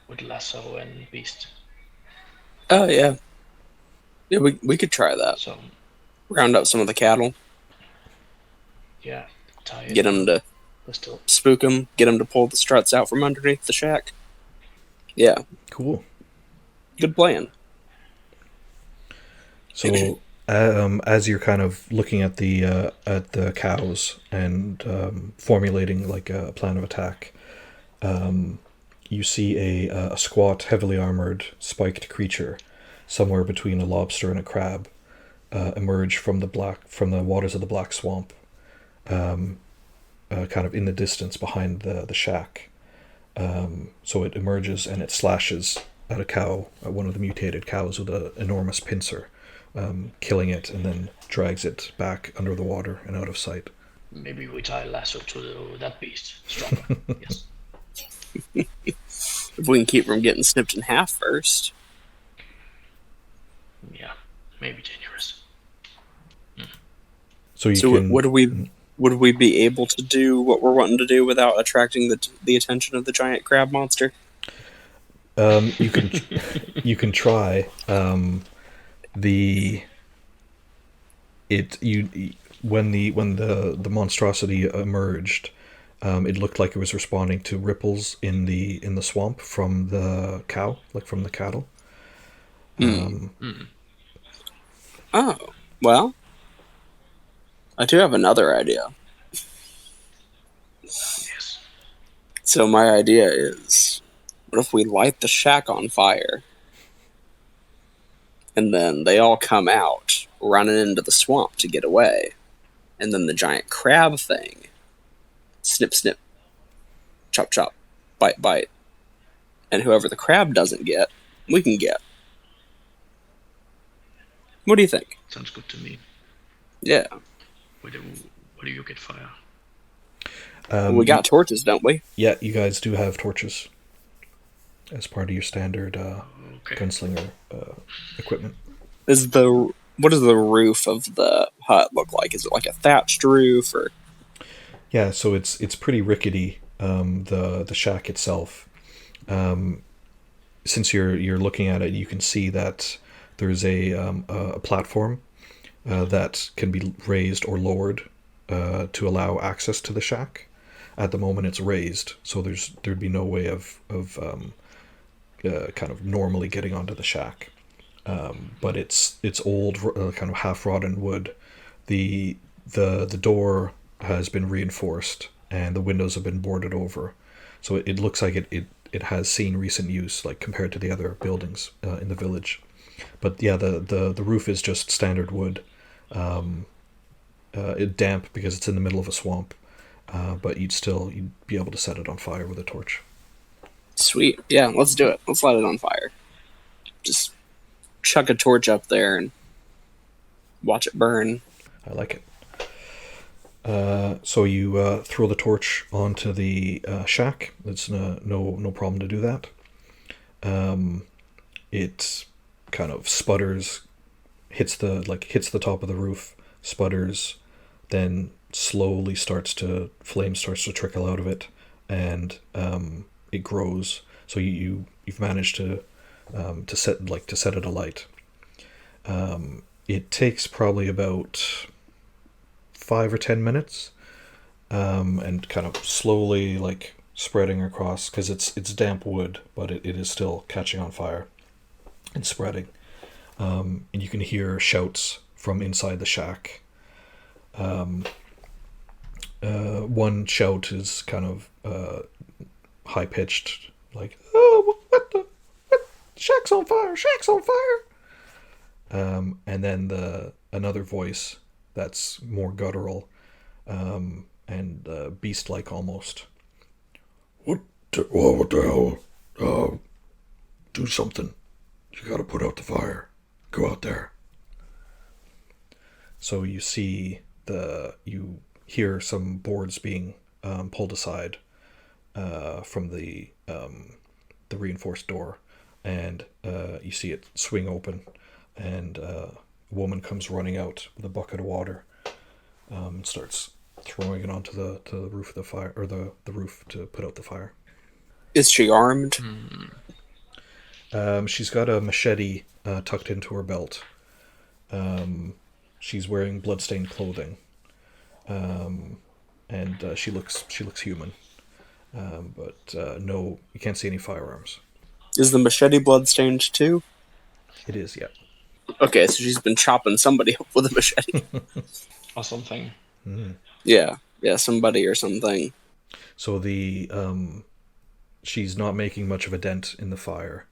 with lasso and beast. Oh yeah, yeah. We could try that. So Round up some of the cattle. Yeah. Get them to spook them. Get them to pull the struts out from underneath the shack. Yeah. Cool. Good plan. So, as you're kind of looking at the cows and formulating like a plan of attack, you see a squat, heavily armored, spiked creature, somewhere between a lobster and a crab, emerge from the waters of the black swamp, kind of in the distance behind the shack. So it emerges and it slashes at a cow, one of the mutated cows, with an enormous pincer, killing it, and then drags it back under the water and out of sight. Maybe we tie a lasso to that beast. Stronger. Yes. If we can keep from getting snipped in half first. Yeah, maybe dangerous. Would we be able to do what we're wanting to do without attracting the attention of the giant crab monster? You can try. When the monstrosity emerged, it looked like it was responding to ripples in the swamp from the cow, like from the cattle. Oh, well, I do have another idea. Yes. So my idea is, what if we light the shack on fire? And then they all come out, running into the swamp to get away. And then the giant crab thing, snip, snip, chop, chop, bite, bite. And whoever the crab doesn't get, we can get. What do you think? Sounds good to me. Yeah. Where do you get fire? We got torches, don't we? Yeah, you guys do have torches as part of your standard Gunslinger equipment. What does the roof of the hut look like? Is it like a thatched roof, or? Yeah, so it's pretty rickety. The shack itself. Since you're looking at it, you can see that there's a platform that can be raised or lowered to allow access to the shack. At the moment, it's raised, so there'd be no way of kind of normally getting onto the shack. But it's old, kind of half rotten wood. The door has been reinforced and the windows have been boarded over, so it looks like it has seen recent use, like compared to the other buildings in the village. But yeah, the roof is just standard wood. It's damp because it's in the middle of a swamp, but you'd be able to set it on fire with a torch. Sweet. Yeah, let's do it. Let's light it on fire. Just chuck a torch up there and watch it burn. I like it. So you throw the torch onto the shack. It's no problem to do that. It kind of sputters, hits the top of the roof, sputters, then slowly flame starts to trickle out of it, and it grows. So you've managed to set it alight. It takes probably about 5 or 10 minutes, and kind of slowly, like spreading across, because it's damp wood, but it is still catching on fire and spreading. And you can hear shouts from inside the shack. One shout is kind of high pitched, like, "Oh, what the? What? Shack's on fire! Shack's on fire!" And then another voice that's more guttural and beast-like almost. What the hell? Do something. You gotta put out the fire. Go out there. So you you hear some boards being pulled aside from the reinforced door, and you see it swing open, and a woman comes running out with a bucket of water, and starts throwing it onto the roof of the fire, or the roof to put out the fire. Is she armed? She's got a machete tucked into her belt. She's wearing bloodstained clothing, and she looks human, but no, you can't see any firearms. Is the machete bloodstained too? It is, yeah. Okay, so she's been chopping somebody up with a machete. Or something. Yeah, somebody or something. So she's not making much of a dent in the fire.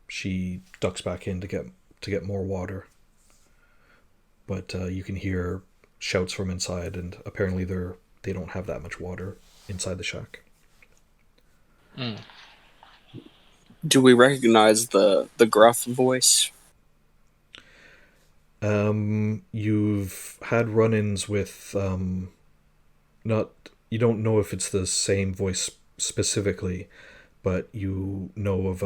She ducks back in to get more water, but you can hear shouts from inside, and apparently they don't have that much water inside the shack. Do we recognize the gruff voice? You've had run-ins with you don't know if it's the same voice specifically, but you know of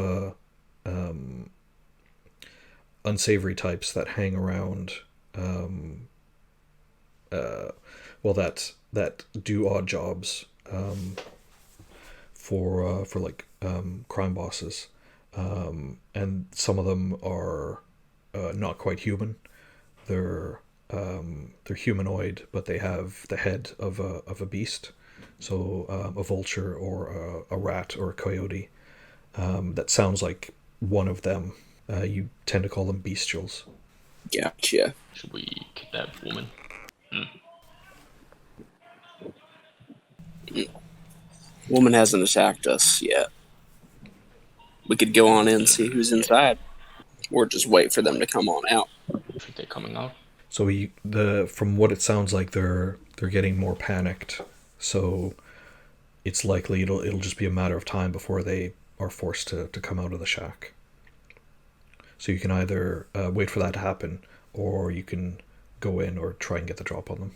unsavory types that hang around, that do odd jobs for like crime bosses, and some of them are not quite human. They're humanoid, but they have the head of a beast, so a vulture or a rat or a coyote. That sounds like one of them. You tend to call them bestials. Gotcha. Should we kidnap woman? Woman hasn't attacked us yet. We could go on in and see who's inside, or just wait for them to come on out. I think they're coming out. So from what it sounds like, they're getting more panicked. So it's likely it'll just be a matter of time before they are forced to come out of the shack. So you can either wait for that to happen, or you can go in or try and get the drop on them.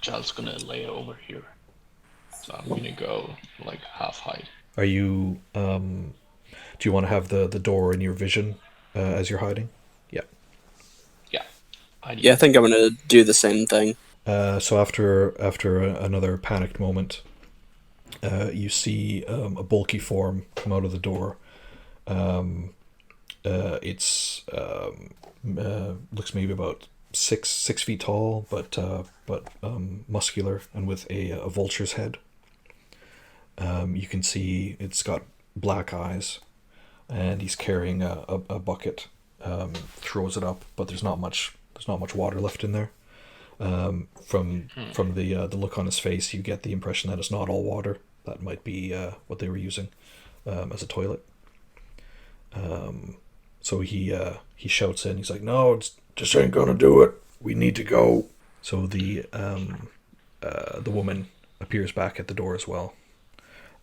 Giles gonna lay over here, so I'm gonna go like half height. Are you? Do you want to have the door in your vision as you're hiding? Yeah. Yeah. Yeah, I think I'm gonna do the same thing. So after another panicked moment, you see a bulky form come out of the door. It's looks maybe about 6 feet tall, but muscular and with a vulture's head. You can see it's got black eyes, and he's carrying a bucket. Throws it up, but there's not much water left in there. From the look on his face, you get the impression that it's not all water. That might be what they were using as a toilet. So he shouts in. He's like, "No, it's just ain't gonna do it. We need to go." So the woman appears back at the door as well,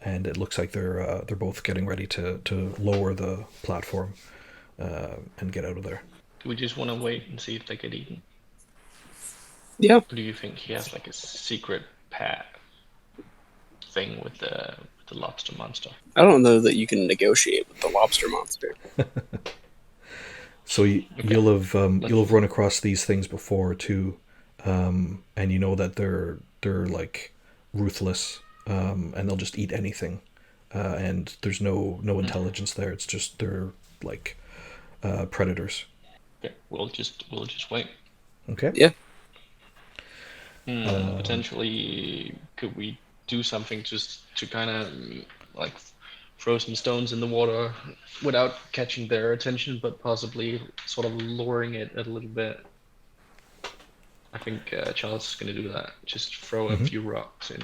and it looks like they're both getting ready to lower the platform and get out of there. Do we just want to wait and see if they get eaten? Yeah. Or do you think he has like a secret path thing with the lobster monster? I don't know that you can negotiate with the lobster monster. So you'll have run across these things before too, and you know that they're like ruthless, and they'll just eat anything, and there's no intelligence there. It's just they're like predators. Okay, we'll just wait. Okay. Yeah. Potentially, could we do something just to kind of like throw some stones in the water without catching their attention, but possibly sort of luring it a little bit? I think Charles is going to do that. Just throw a few rocks in.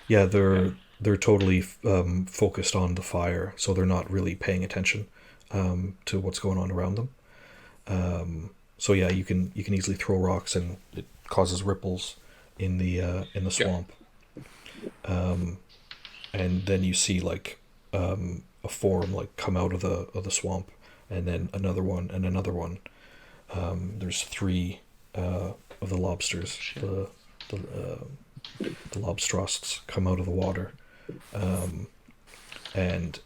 Yeah, they're totally focused on the fire, so they're not really paying attention to what's going on around them. So yeah, you can easily throw rocks, and it causes ripples in the swamp. And then you see like a form like come out of the swamp, and then another one and another one. There's 3 of the lobsters. The lobstrosts come out of the water, and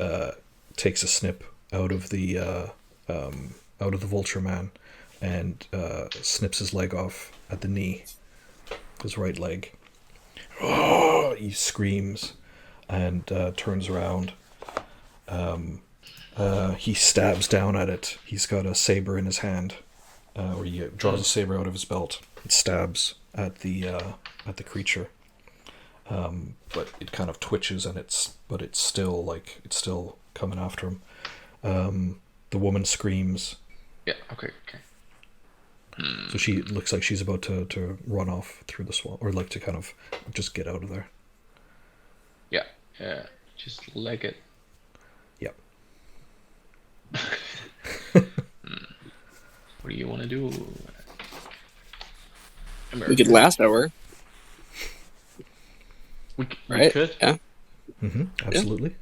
takes a snip out of the vulture man, and snips his leg off at the knee, his right leg. Oh, he screams and turns around. He stabs down at it. He's got a saber in his hand, or he draws a saber out of his belt and stabs at the creature. But it kind of twitches, and it's still coming after him. The woman screams. Yeah. Okay. So she looks like she's about to run off through the swamp, or like to kind of just get out of there. Yeah. Just leg it. Yep. What do you want to do? We could last hour. We Right? could. Yeah. Absolutely.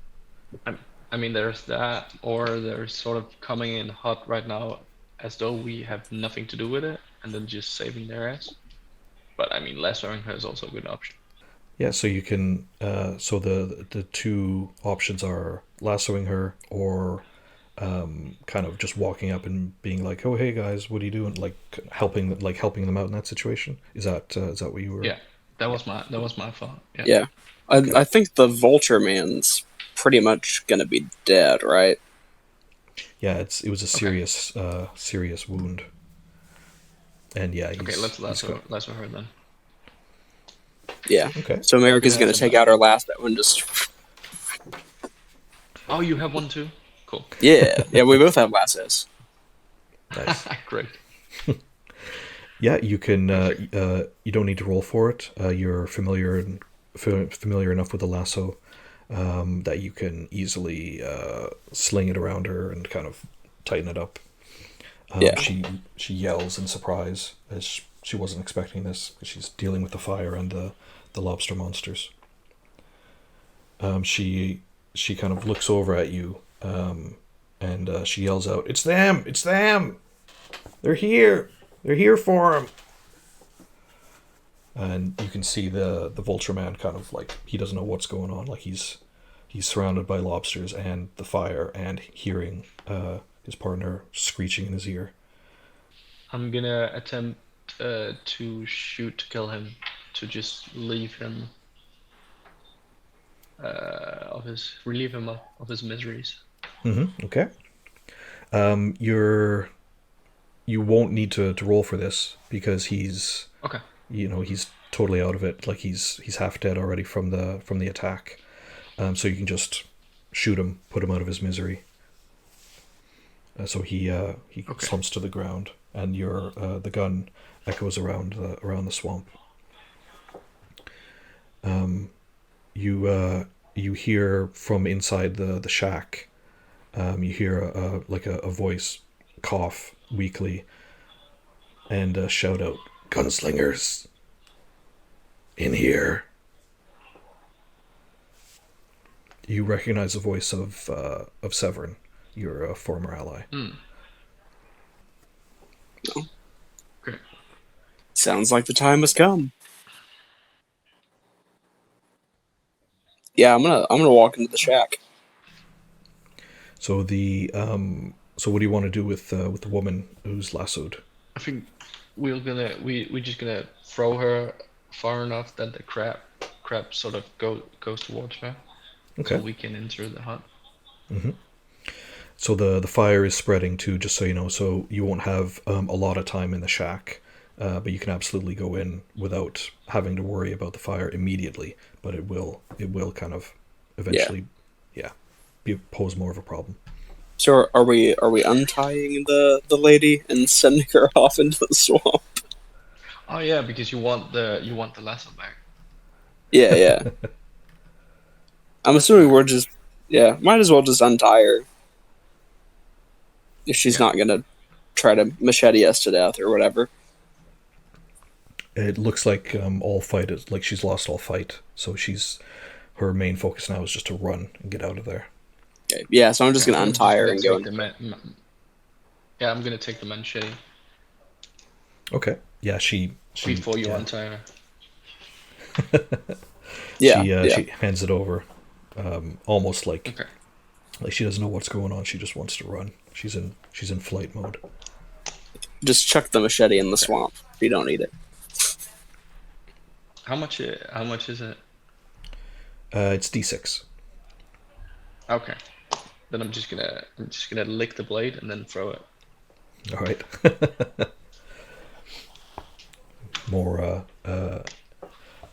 I mean, there's that, or there's sort of coming in hot right now, as though we have nothing to do with it, and then just saving their ass. But I mean, lassoing her is also a good option. Yeah, so you can. So the 2 options are lassoing her, or kind of just walking up and being like, "Oh, hey guys, what are you doing?" Like helping them out in that situation. Is that what you were? Yeah, that was my thought. Yeah. Yeah. I think the vulture man's pretty much gonna be dead, right? Yeah, it was a serious wound. And yeah, Okay, let's lasso her then. Yeah. Okay. So America's Yeah, gonna that's take about- out our last one. Just Oh, you have one too? Cool. yeah. We both have lassos. Nice. Great. Yeah, you can. You don't need to roll for it. You're familiar enough with the lasso that you can easily sling it around her and kind of tighten it up. Yeah. She yells in surprise, as she wasn't expecting this, because she's dealing with the fire and the lobster monsters. She kind of looks over at you, and she yells out, "It's them! It's them! They're here! They're here for him!" And you can see the vulture man kind of like, he doesn't know what's going on. Like he's surrounded by lobsters and the fire, and hearing his partner screeching in his ear. I'm gonna attempt to shoot to kill him, to just leave him relieve him of his miseries. Okay. You won't need to roll for this, because he's Okay. he's totally out of it. Like he's half dead already from the attack. So you can just shoot him, put him out of his misery. So he slumps to the ground, and the gun echoes around the swamp. You hear from inside the shack. You hear a voice cough weakly, and shout out, "Gunslingers in here." You recognize the voice of Severin, your former ally. Great. Sounds like the time has come. Yeah, I'm gonna walk into the shack. So so what do you want to do with the woman who's lassoed? I think we're just gonna throw her far enough that the crab sort of goes towards her. Okay. So we can enter the hut. So the fire is spreading too, just so you know. So you won't have a lot of time in the shack. but you can absolutely go in without having to worry about the fire immediately. But it will kind of eventually, pose more of a problem. So are we untying the lady and sending her off into the swamp? Oh yeah, because you want the lasso back. Yeah. I'm assuming we're just might as well just untie her if she's not gonna try to machete us to death or whatever. It looks like all fight is like she's lost all fight, so her main focus now is just to run and get out of there. Okay. Yeah, so I'm just gonna untie her and go. Yeah, I'm gonna take the machete. Okay. Yeah, she before you untie her. She hands it over, almost like Okay. like she doesn't know what's going on. She just wants to run. She's in flight mode. Just chuck the machete in the swamp. You don't need it. How much is it? It's D6. Okay. Then I'm just gonna lick the blade and then throw it. All right.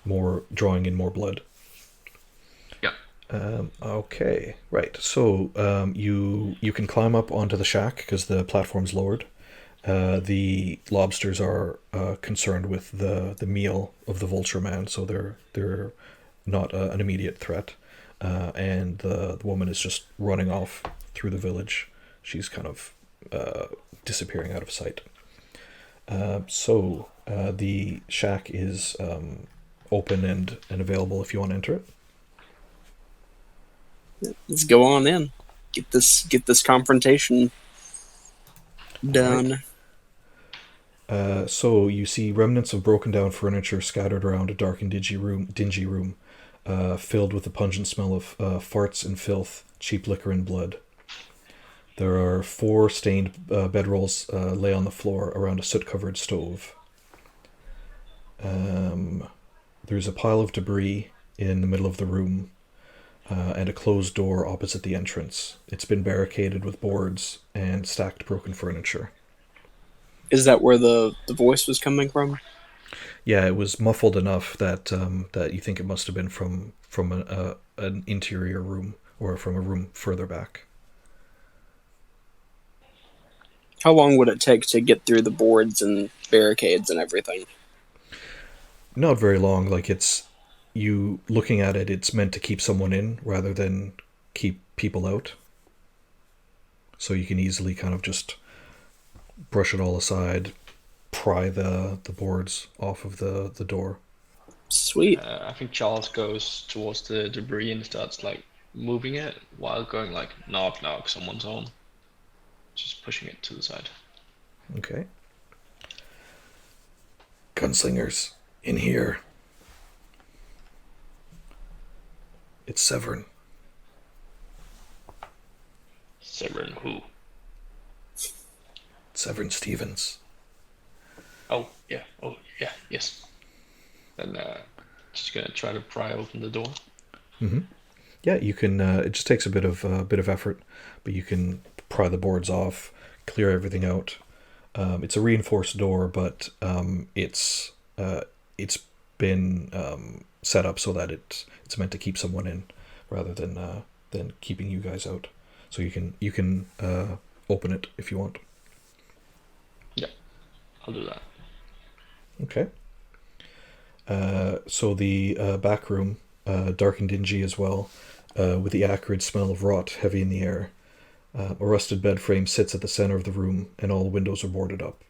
More drawing in more blood. Yeah. Okay. Right. So you can climb up onto the shack because the platform's lowered. The lobsters are concerned with the meal of the vulture man, so they're not an immediate threat. And the woman is just running off through the village. She's kind of disappearing out of sight. So the shack is open and available if you want to enter it. Let's go on in. Get this confrontation done. Right. So you see remnants of broken down furniture scattered around a dark and dingy room, filled with the pungent smell of farts and filth, cheap liquor and blood. There are 4 stained bedrolls lay on the floor around a soot-covered stove. There's a pile of debris in the middle of the room, and a closed door opposite the entrance. It's been barricaded with boards and stacked broken furniture. Is that where the voice was coming from? Yeah, it was muffled enough that that you think it must have been from an interior room or from a room further back. How long would it take to get through the boards and barricades and everything? Not very long. Like, it's you looking at it, it's meant to keep someone in rather than keep people out. So you can easily kind of just brush it all aside, pry the boards off of the door. Sweet. I think Charles goes towards the debris and starts like moving it while going like knock knock, someone's home. Just pushing it to the side. Okay. Gunslingers, in here. It's Severin. Severin who? Severin Stevens. Oh yeah, yes. Then just gonna try to pry open the door. Mm-hmm. Yeah, you can. It just takes a bit of effort, but you can pry the boards off, clear everything out. It's a reinforced door, but it's been set up so that it's meant to keep someone in rather than keeping you guys out. So you can open it if you want. Yeah, I'll do that. Okay. So the back room, dark and dingy as well, with the acrid smell of rot heavy in the air. A rusted bed frame sits at the center of the room, and all windows are boarded up.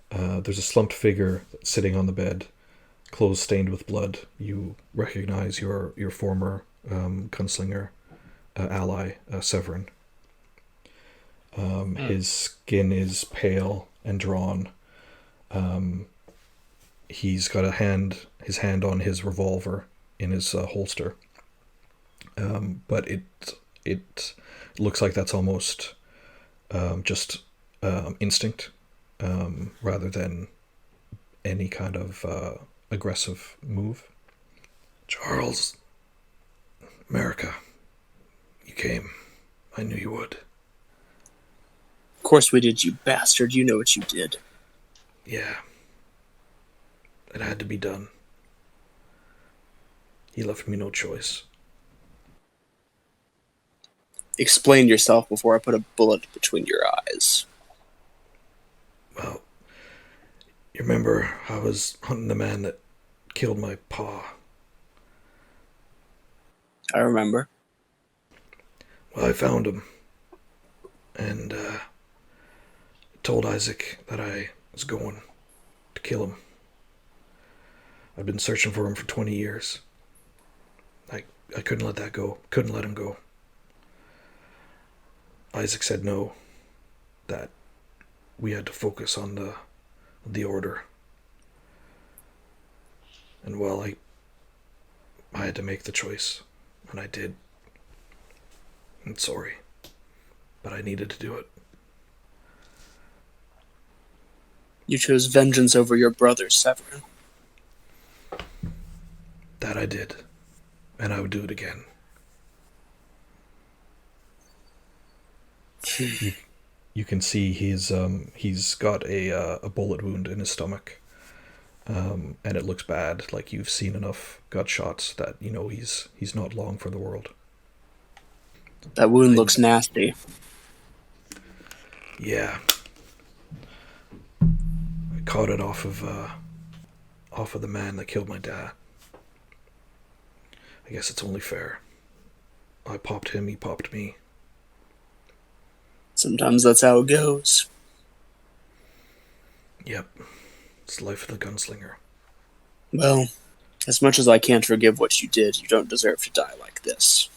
There's a slumped figure sitting on the bed, clothes stained with blood. You recognize your former gunslinger ally, Severin. His skin is pale and drawn. He's got his hand on his revolver in his holster. But it looks like that's almost just instinct rather than any kind of aggressive move. Charles, America, you came. I knew you would. Of course we did, you bastard. You know what you did. Yeah, It had to be done. He left me no choice. Explain yourself before I put a bullet between your eyes. Well, you remember I was hunting the man that killed my pa? I remember. Well, I found him. And told Isaac that I was going to kill him. I've been searching for him for 20 years. I couldn't let that go. Couldn't let him go. Isaac said no. That we had to focus on the order. And well, I had to make the choice. And I did. I'm sorry. But I needed to do it. You chose vengeance over your brother, Severin. That I did. And I would do it again. You can see he's got a bullet wound in his stomach. And it looks bad, like you've seen enough gunshots that you know he's not long for the world. That wound looks nasty. Yeah. I caught it off of the man that killed my dad. I guess it's only fair. I popped him, he popped me. Sometimes that's how it goes. Yep. It's the life of the gunslinger. Well, as much as I can't forgive what you did, you don't deserve to die like this.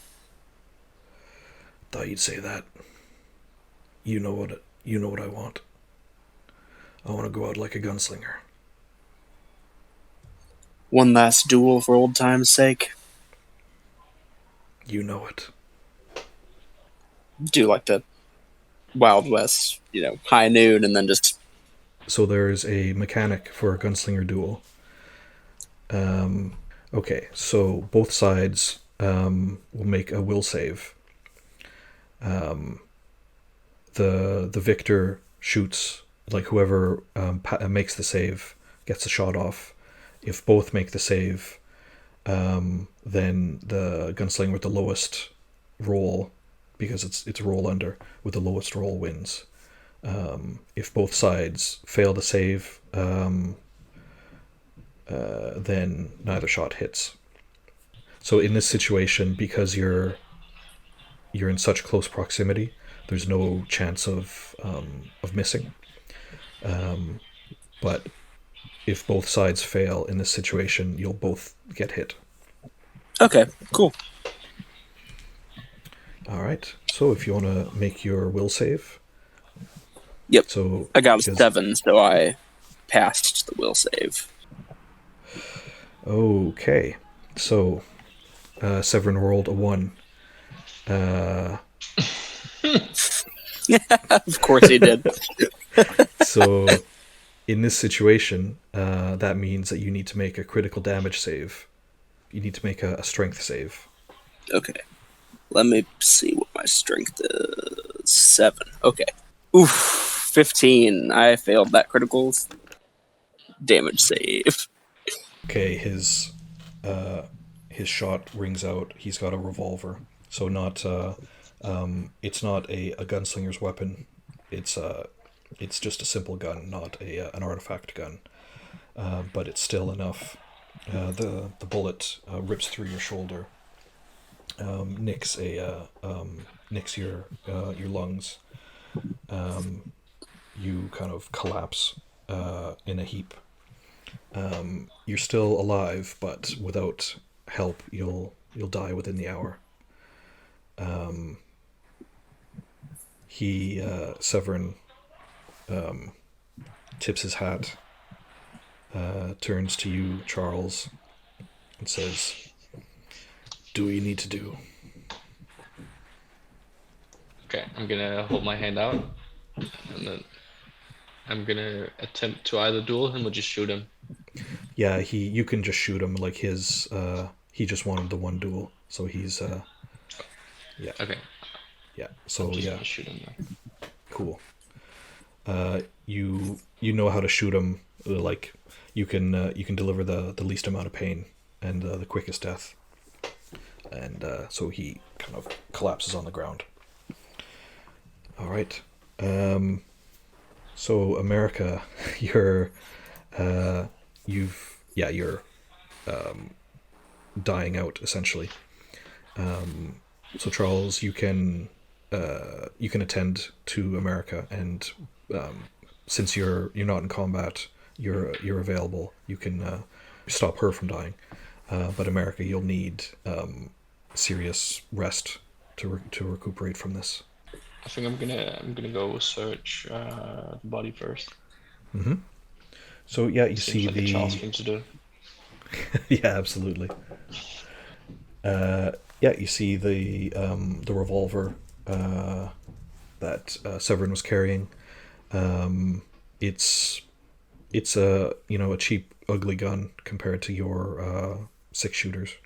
Thought you'd say that. You know what I want. I want to go out like a gunslinger. One last duel for old time's sake. You know it. Do like the Wild West, high noon, and then just... So there's a mechanic for a gunslinger duel. Okay, so both sides will make a will save. The victor shoots, like whoever makes the save gets the shot off. If both make the save, then the gunslinger with the lowest roll, because it's roll under, with the lowest roll wins. If both sides fail to save, then neither shot hits. So in this situation, because you're in such close proximity, there's no chance of missing. But if both sides fail in this situation, you'll both get hit. Okay, cool. All right. So if you want to make your will save. Yep. So I got a 7, so I passed the will save. Okay. So Severin rolled a 1. Of course he did. So in this situation, that means that you need to make a critical damage save. You need to make a strength save. Okay. Let me see what my strength is. 7. Okay. Oof. 15. I failed that critical damage save. Okay, his shot rings out. He's got a revolver. So not it's not a gunslinger's weapon. It's just a simple gun, not an artifact gun. But it's still enough. The bullet rips through your shoulder, nicks your lungs. You kind of collapse in a heap. You're still alive, but without help, you'll die within the hour. Severin tips his hat, turns to you, Charles, and says, "Do what you need to do." Okay, I'm gonna hold my hand out, and then I'm gonna attempt to either duel him or just shoot him. Yeah, you can just shoot him. Like he just wanted the one duel, so he's yeah. Okay. Yeah. So Just yeah. gonna shoot him then. Cool. You know how to shoot him. Like you can deliver the least amount of pain and the quickest death. And so he kind of collapses on the ground. All right. So America, you're dying out essentially. So Charles, you can attend to America, and since you're not in combat, you're available. You can stop her from dying. But America, you'll need serious rest to recuperate from this. I think I'm gonna go search the body first. Mm-hmm. So yeah, you Seems see like a Charles thing to do. Yeah, absolutely. You see the revolver that Severin was carrying. It's a a cheap, ugly gun compared to your 6-shooters,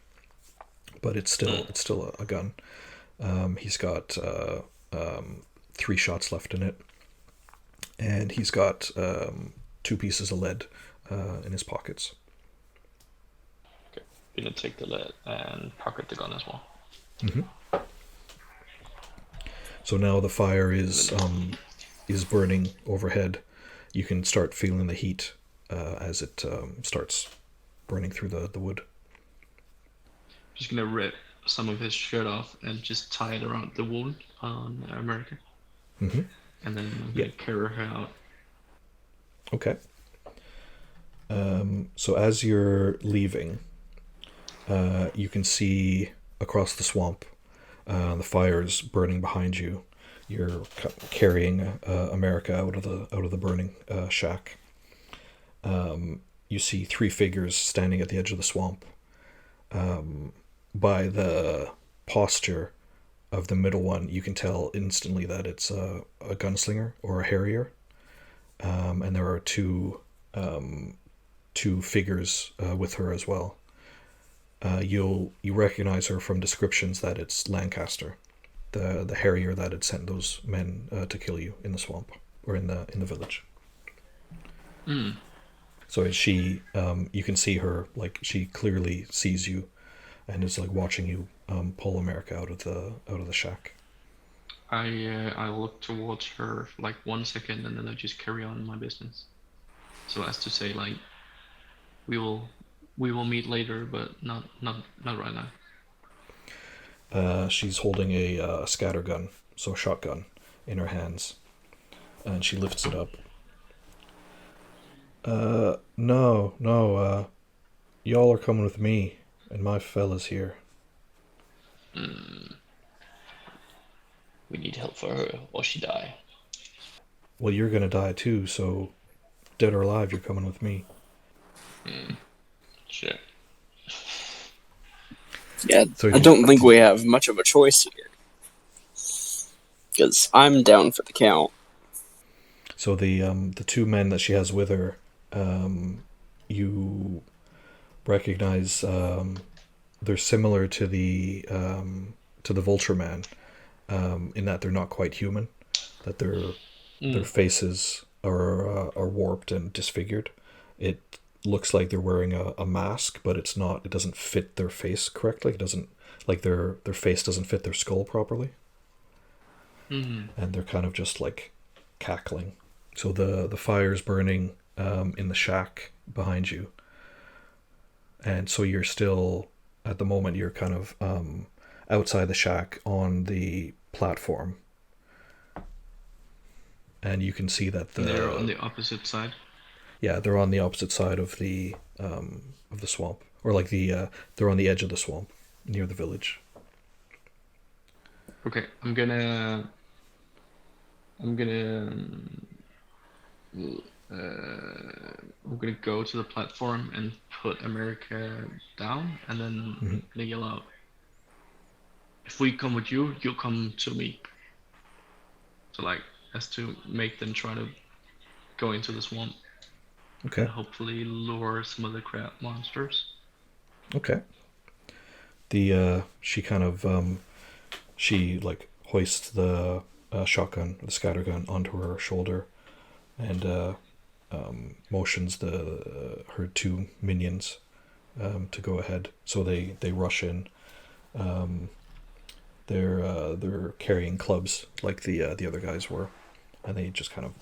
but it's still a gun. He's got 3 shots left in it, and he's got 2 pieces of lead in his pockets. Okay, gonna take the lead and pocket the gun as well. Mm-hmm. So now the fire is burning overhead. You can start feeling the heat as it starts burning through the wood. Just gonna rip some of his shirt off and just tie it around the wound on America. Mm-hmm. And then I'm gonna carry her out. Okay. So as you're leaving, you can see across the swamp, the fire's burning behind you. You're carrying America out of the burning shack. You see 3 figures standing at the edge of the swamp. By the posture of the middle one, you can tell instantly that it's a gunslinger or a harrier. And there are two figures with her as well. You recognize her from descriptions that it's Lancaster, the harrier that had sent those men to kill you in the swamp or in the village. Mm. So she, you can see her, like, she clearly sees you, and is like watching you pull America out of the shack. I look towards her like 1 second, and then I just carry on my business. So as to say, like, we will meet later, but not right now. She's holding a scattergun, so a shotgun, in her hands, and she lifts it up. No, y'all are coming with me, and my fella's here. We need help for her, or she die. Well, you're gonna die too, so dead or alive, you're coming with me. Sure. Yeah, So I don't think we have much of a choice here. Because I'm down for the count. So the 2 men that she has with her, you recognize they're similar to the Vulture Man, in that they're not quite human, that their faces are warped and disfigured. It looks like they're wearing a mask, but it's not. It doesn't fit their face correctly. It doesn't, like, their face doesn't fit their skull properly. And they're kind of just like cackling. So the fire's burning in the shack behind you, and so you're still, at the moment, you're kind of outside the shack on the platform, and you can see that they're on the opposite side. Yeah, they're on the opposite side of the swamp, or like they're on the edge of the swamp near the village. Okay, I'm gonna go to the platform and put America down, and then I'm gonna yell out, "If we come with you, you'll come to me." So, like, as to make them try to go into the swamp. Okay. And hopefully lure some of the crab monsters. Okay. She kind of she like hoists the shotgun, the scattergun, onto her shoulder, and motions her two minions to go ahead. So they rush in. They're carrying clubs like the other guys were, and they just kind of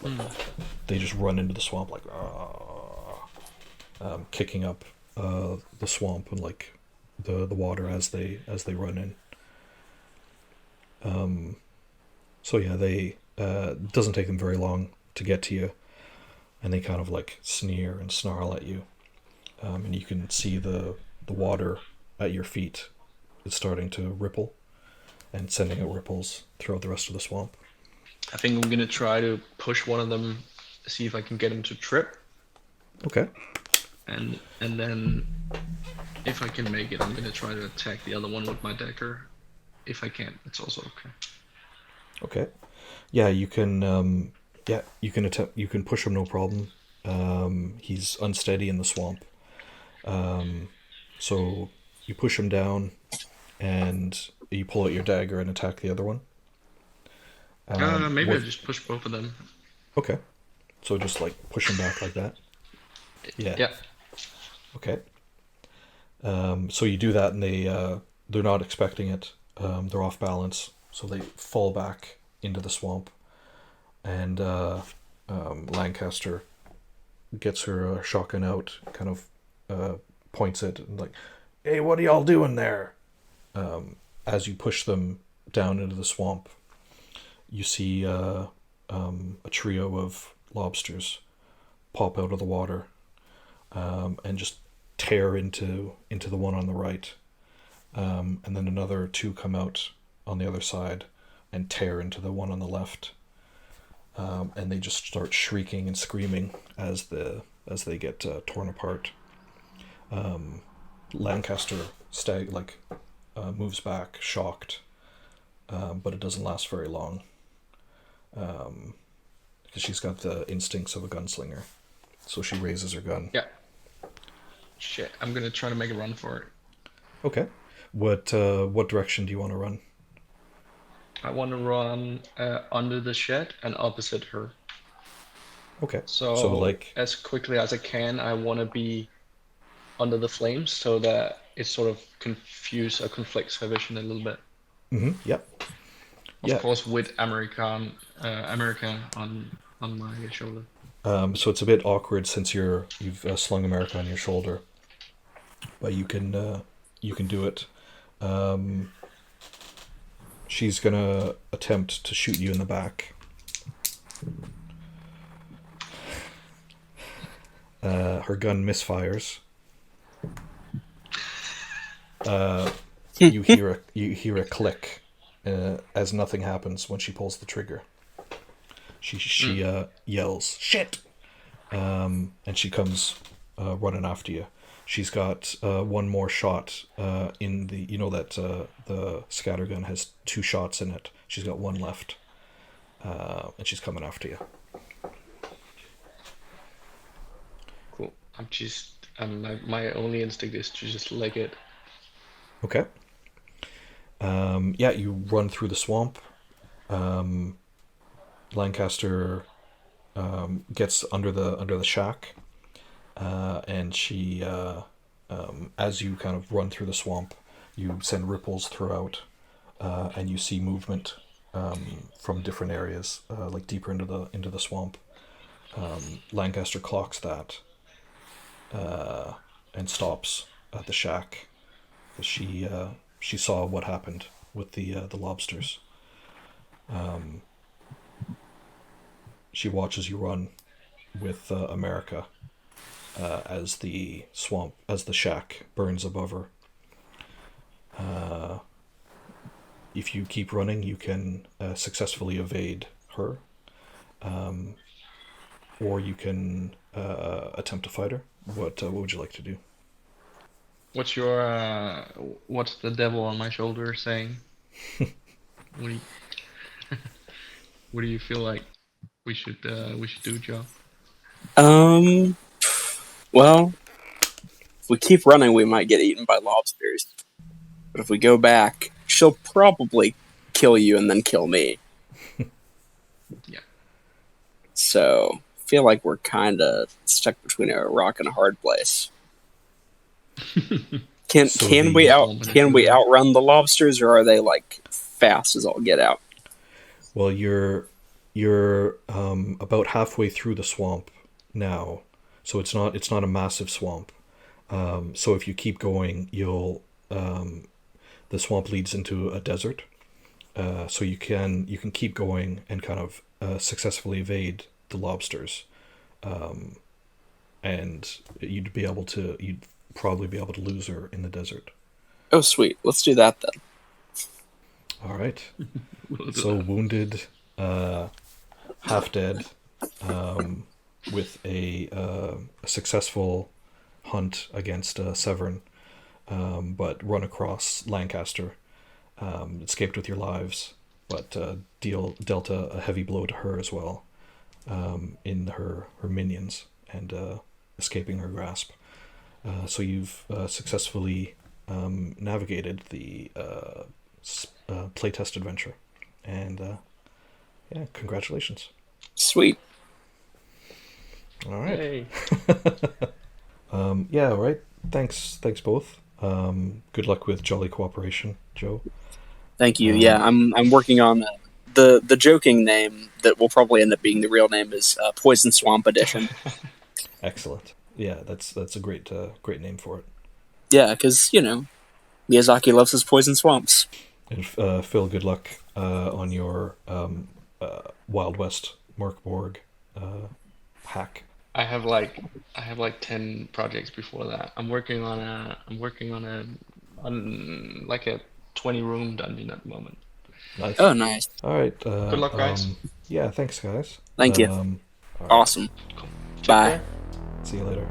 they just run into the swamp like kicking up the swamp and like the water as they run in. So yeah, they it doesn't take them very long to get to you, and they kind of like sneer and snarl at you, and you can see the water at your feet is starting to ripple and sending out ripples throughout the rest of the swamp. I think I'm gonna try to push one of them, see if I can get him to trip, Okay. and then if I can make it, I'm gonna try to attack the other one with my dagger. If I can't, it's also okay. Okay. Yeah, you can. You can attempt. You can push him, no problem. He's unsteady in the swamp. So you push him down, and you pull out your dagger and attack the other one. Maybe I just push both of them. Okay. So just like push him back like that. Yeah. Yeah. Okay. So you do that, and they're not expecting it. They're off balance, so they fall back into the swamp, and Lancaster gets her shotgun out, kind of points it, and like, "Hey, what are y'all doing there?" As you push them down into the swamp, you see a trio of lobsters pop out of the water, and just tear into the one on the right. And then another two come out on the other side and tear into the one on the left. And they just start shrieking and screaming as they get torn apart. Lancaster moves back, shocked, but it doesn't last very long, because she's got the instincts of a gunslinger. So she raises her gun. Yeah. Shit, I'm gonna try to make a run for it. Okay. What direction do you want to run? I want to run under the shed and opposite her. Okay. So like as quickly as I can, I want to be under the flames so that it sort of conflicts her vision a little bit. Mm-hmm. Yep. Of course, with America on my shoulder. So it's a bit awkward since you've slung America on your shoulder, but you can do it. She's gonna attempt to shoot you in the back. Her gun misfires. You hear a click as nothing happens when she pulls the trigger. She yells "shit," and she comes running after you. She's got one more shot in the the scattergun has 2 shots in it. She's got 1 left, and she's coming after you. Cool. My only instinct is to just leg it. Okay. You run through the swamp. Lancaster gets under the shack, and she, as you kind of run through the swamp, you send ripples throughout, and you see movement from different areas, like deeper into the swamp. Lancaster clocks that, and stops at the shack. She saw what happened with the lobsters. She watches you run with America as the shack burns above her. If you keep running, you can successfully evade her, or you can attempt to fight her. What would you like to do? What's the devil on my shoulder saying? What do you feel like we should do, Joe? Well, if we keep running, we might get eaten by lobsters. But if we go back, she'll probably kill you and then kill me. Yeah. So, feel like we're kind of stuck between a rock and a hard place. Can we outrun the lobsters, or are they like fast as all get out? Well, you're about halfway through the swamp now, so it's not a massive swamp. So if you keep going, you'll the swamp leads into a desert. So you can keep going and kind of successfully evade the lobsters, and you'd probably be able to lose her in the desert. Oh, sweet! Let's do that then. All right. So wounded, half dead, with a successful hunt against Severn, but run across Lancaster. Escaped with your lives, but dealt a heavy blow to her as well, in her minions, and escaping her grasp. So you've successfully navigated the playtest adventure, and yeah, congratulations. Sweet. All right. Yay. Yeah, all right. Thanks both. Good luck with Jolly Cooperation, Joe. Thank you. Yeah, I'm working on the joking name that will probably end up being the real name is Poison Swamp Edition. Excellent. Yeah, that's a great name for it. Yeah, because Miyazaki loves his poison swamps. And Phil, good luck on your Wild West Morkborg hack. I have like 10 projects before that. I'm working on a 20-room dungeon at the moment. Nice. Oh, nice. All right. Good luck, guys. Yeah, thanks, guys. Thank you. All right. Awesome. Cool. Take Bye. care. See you later.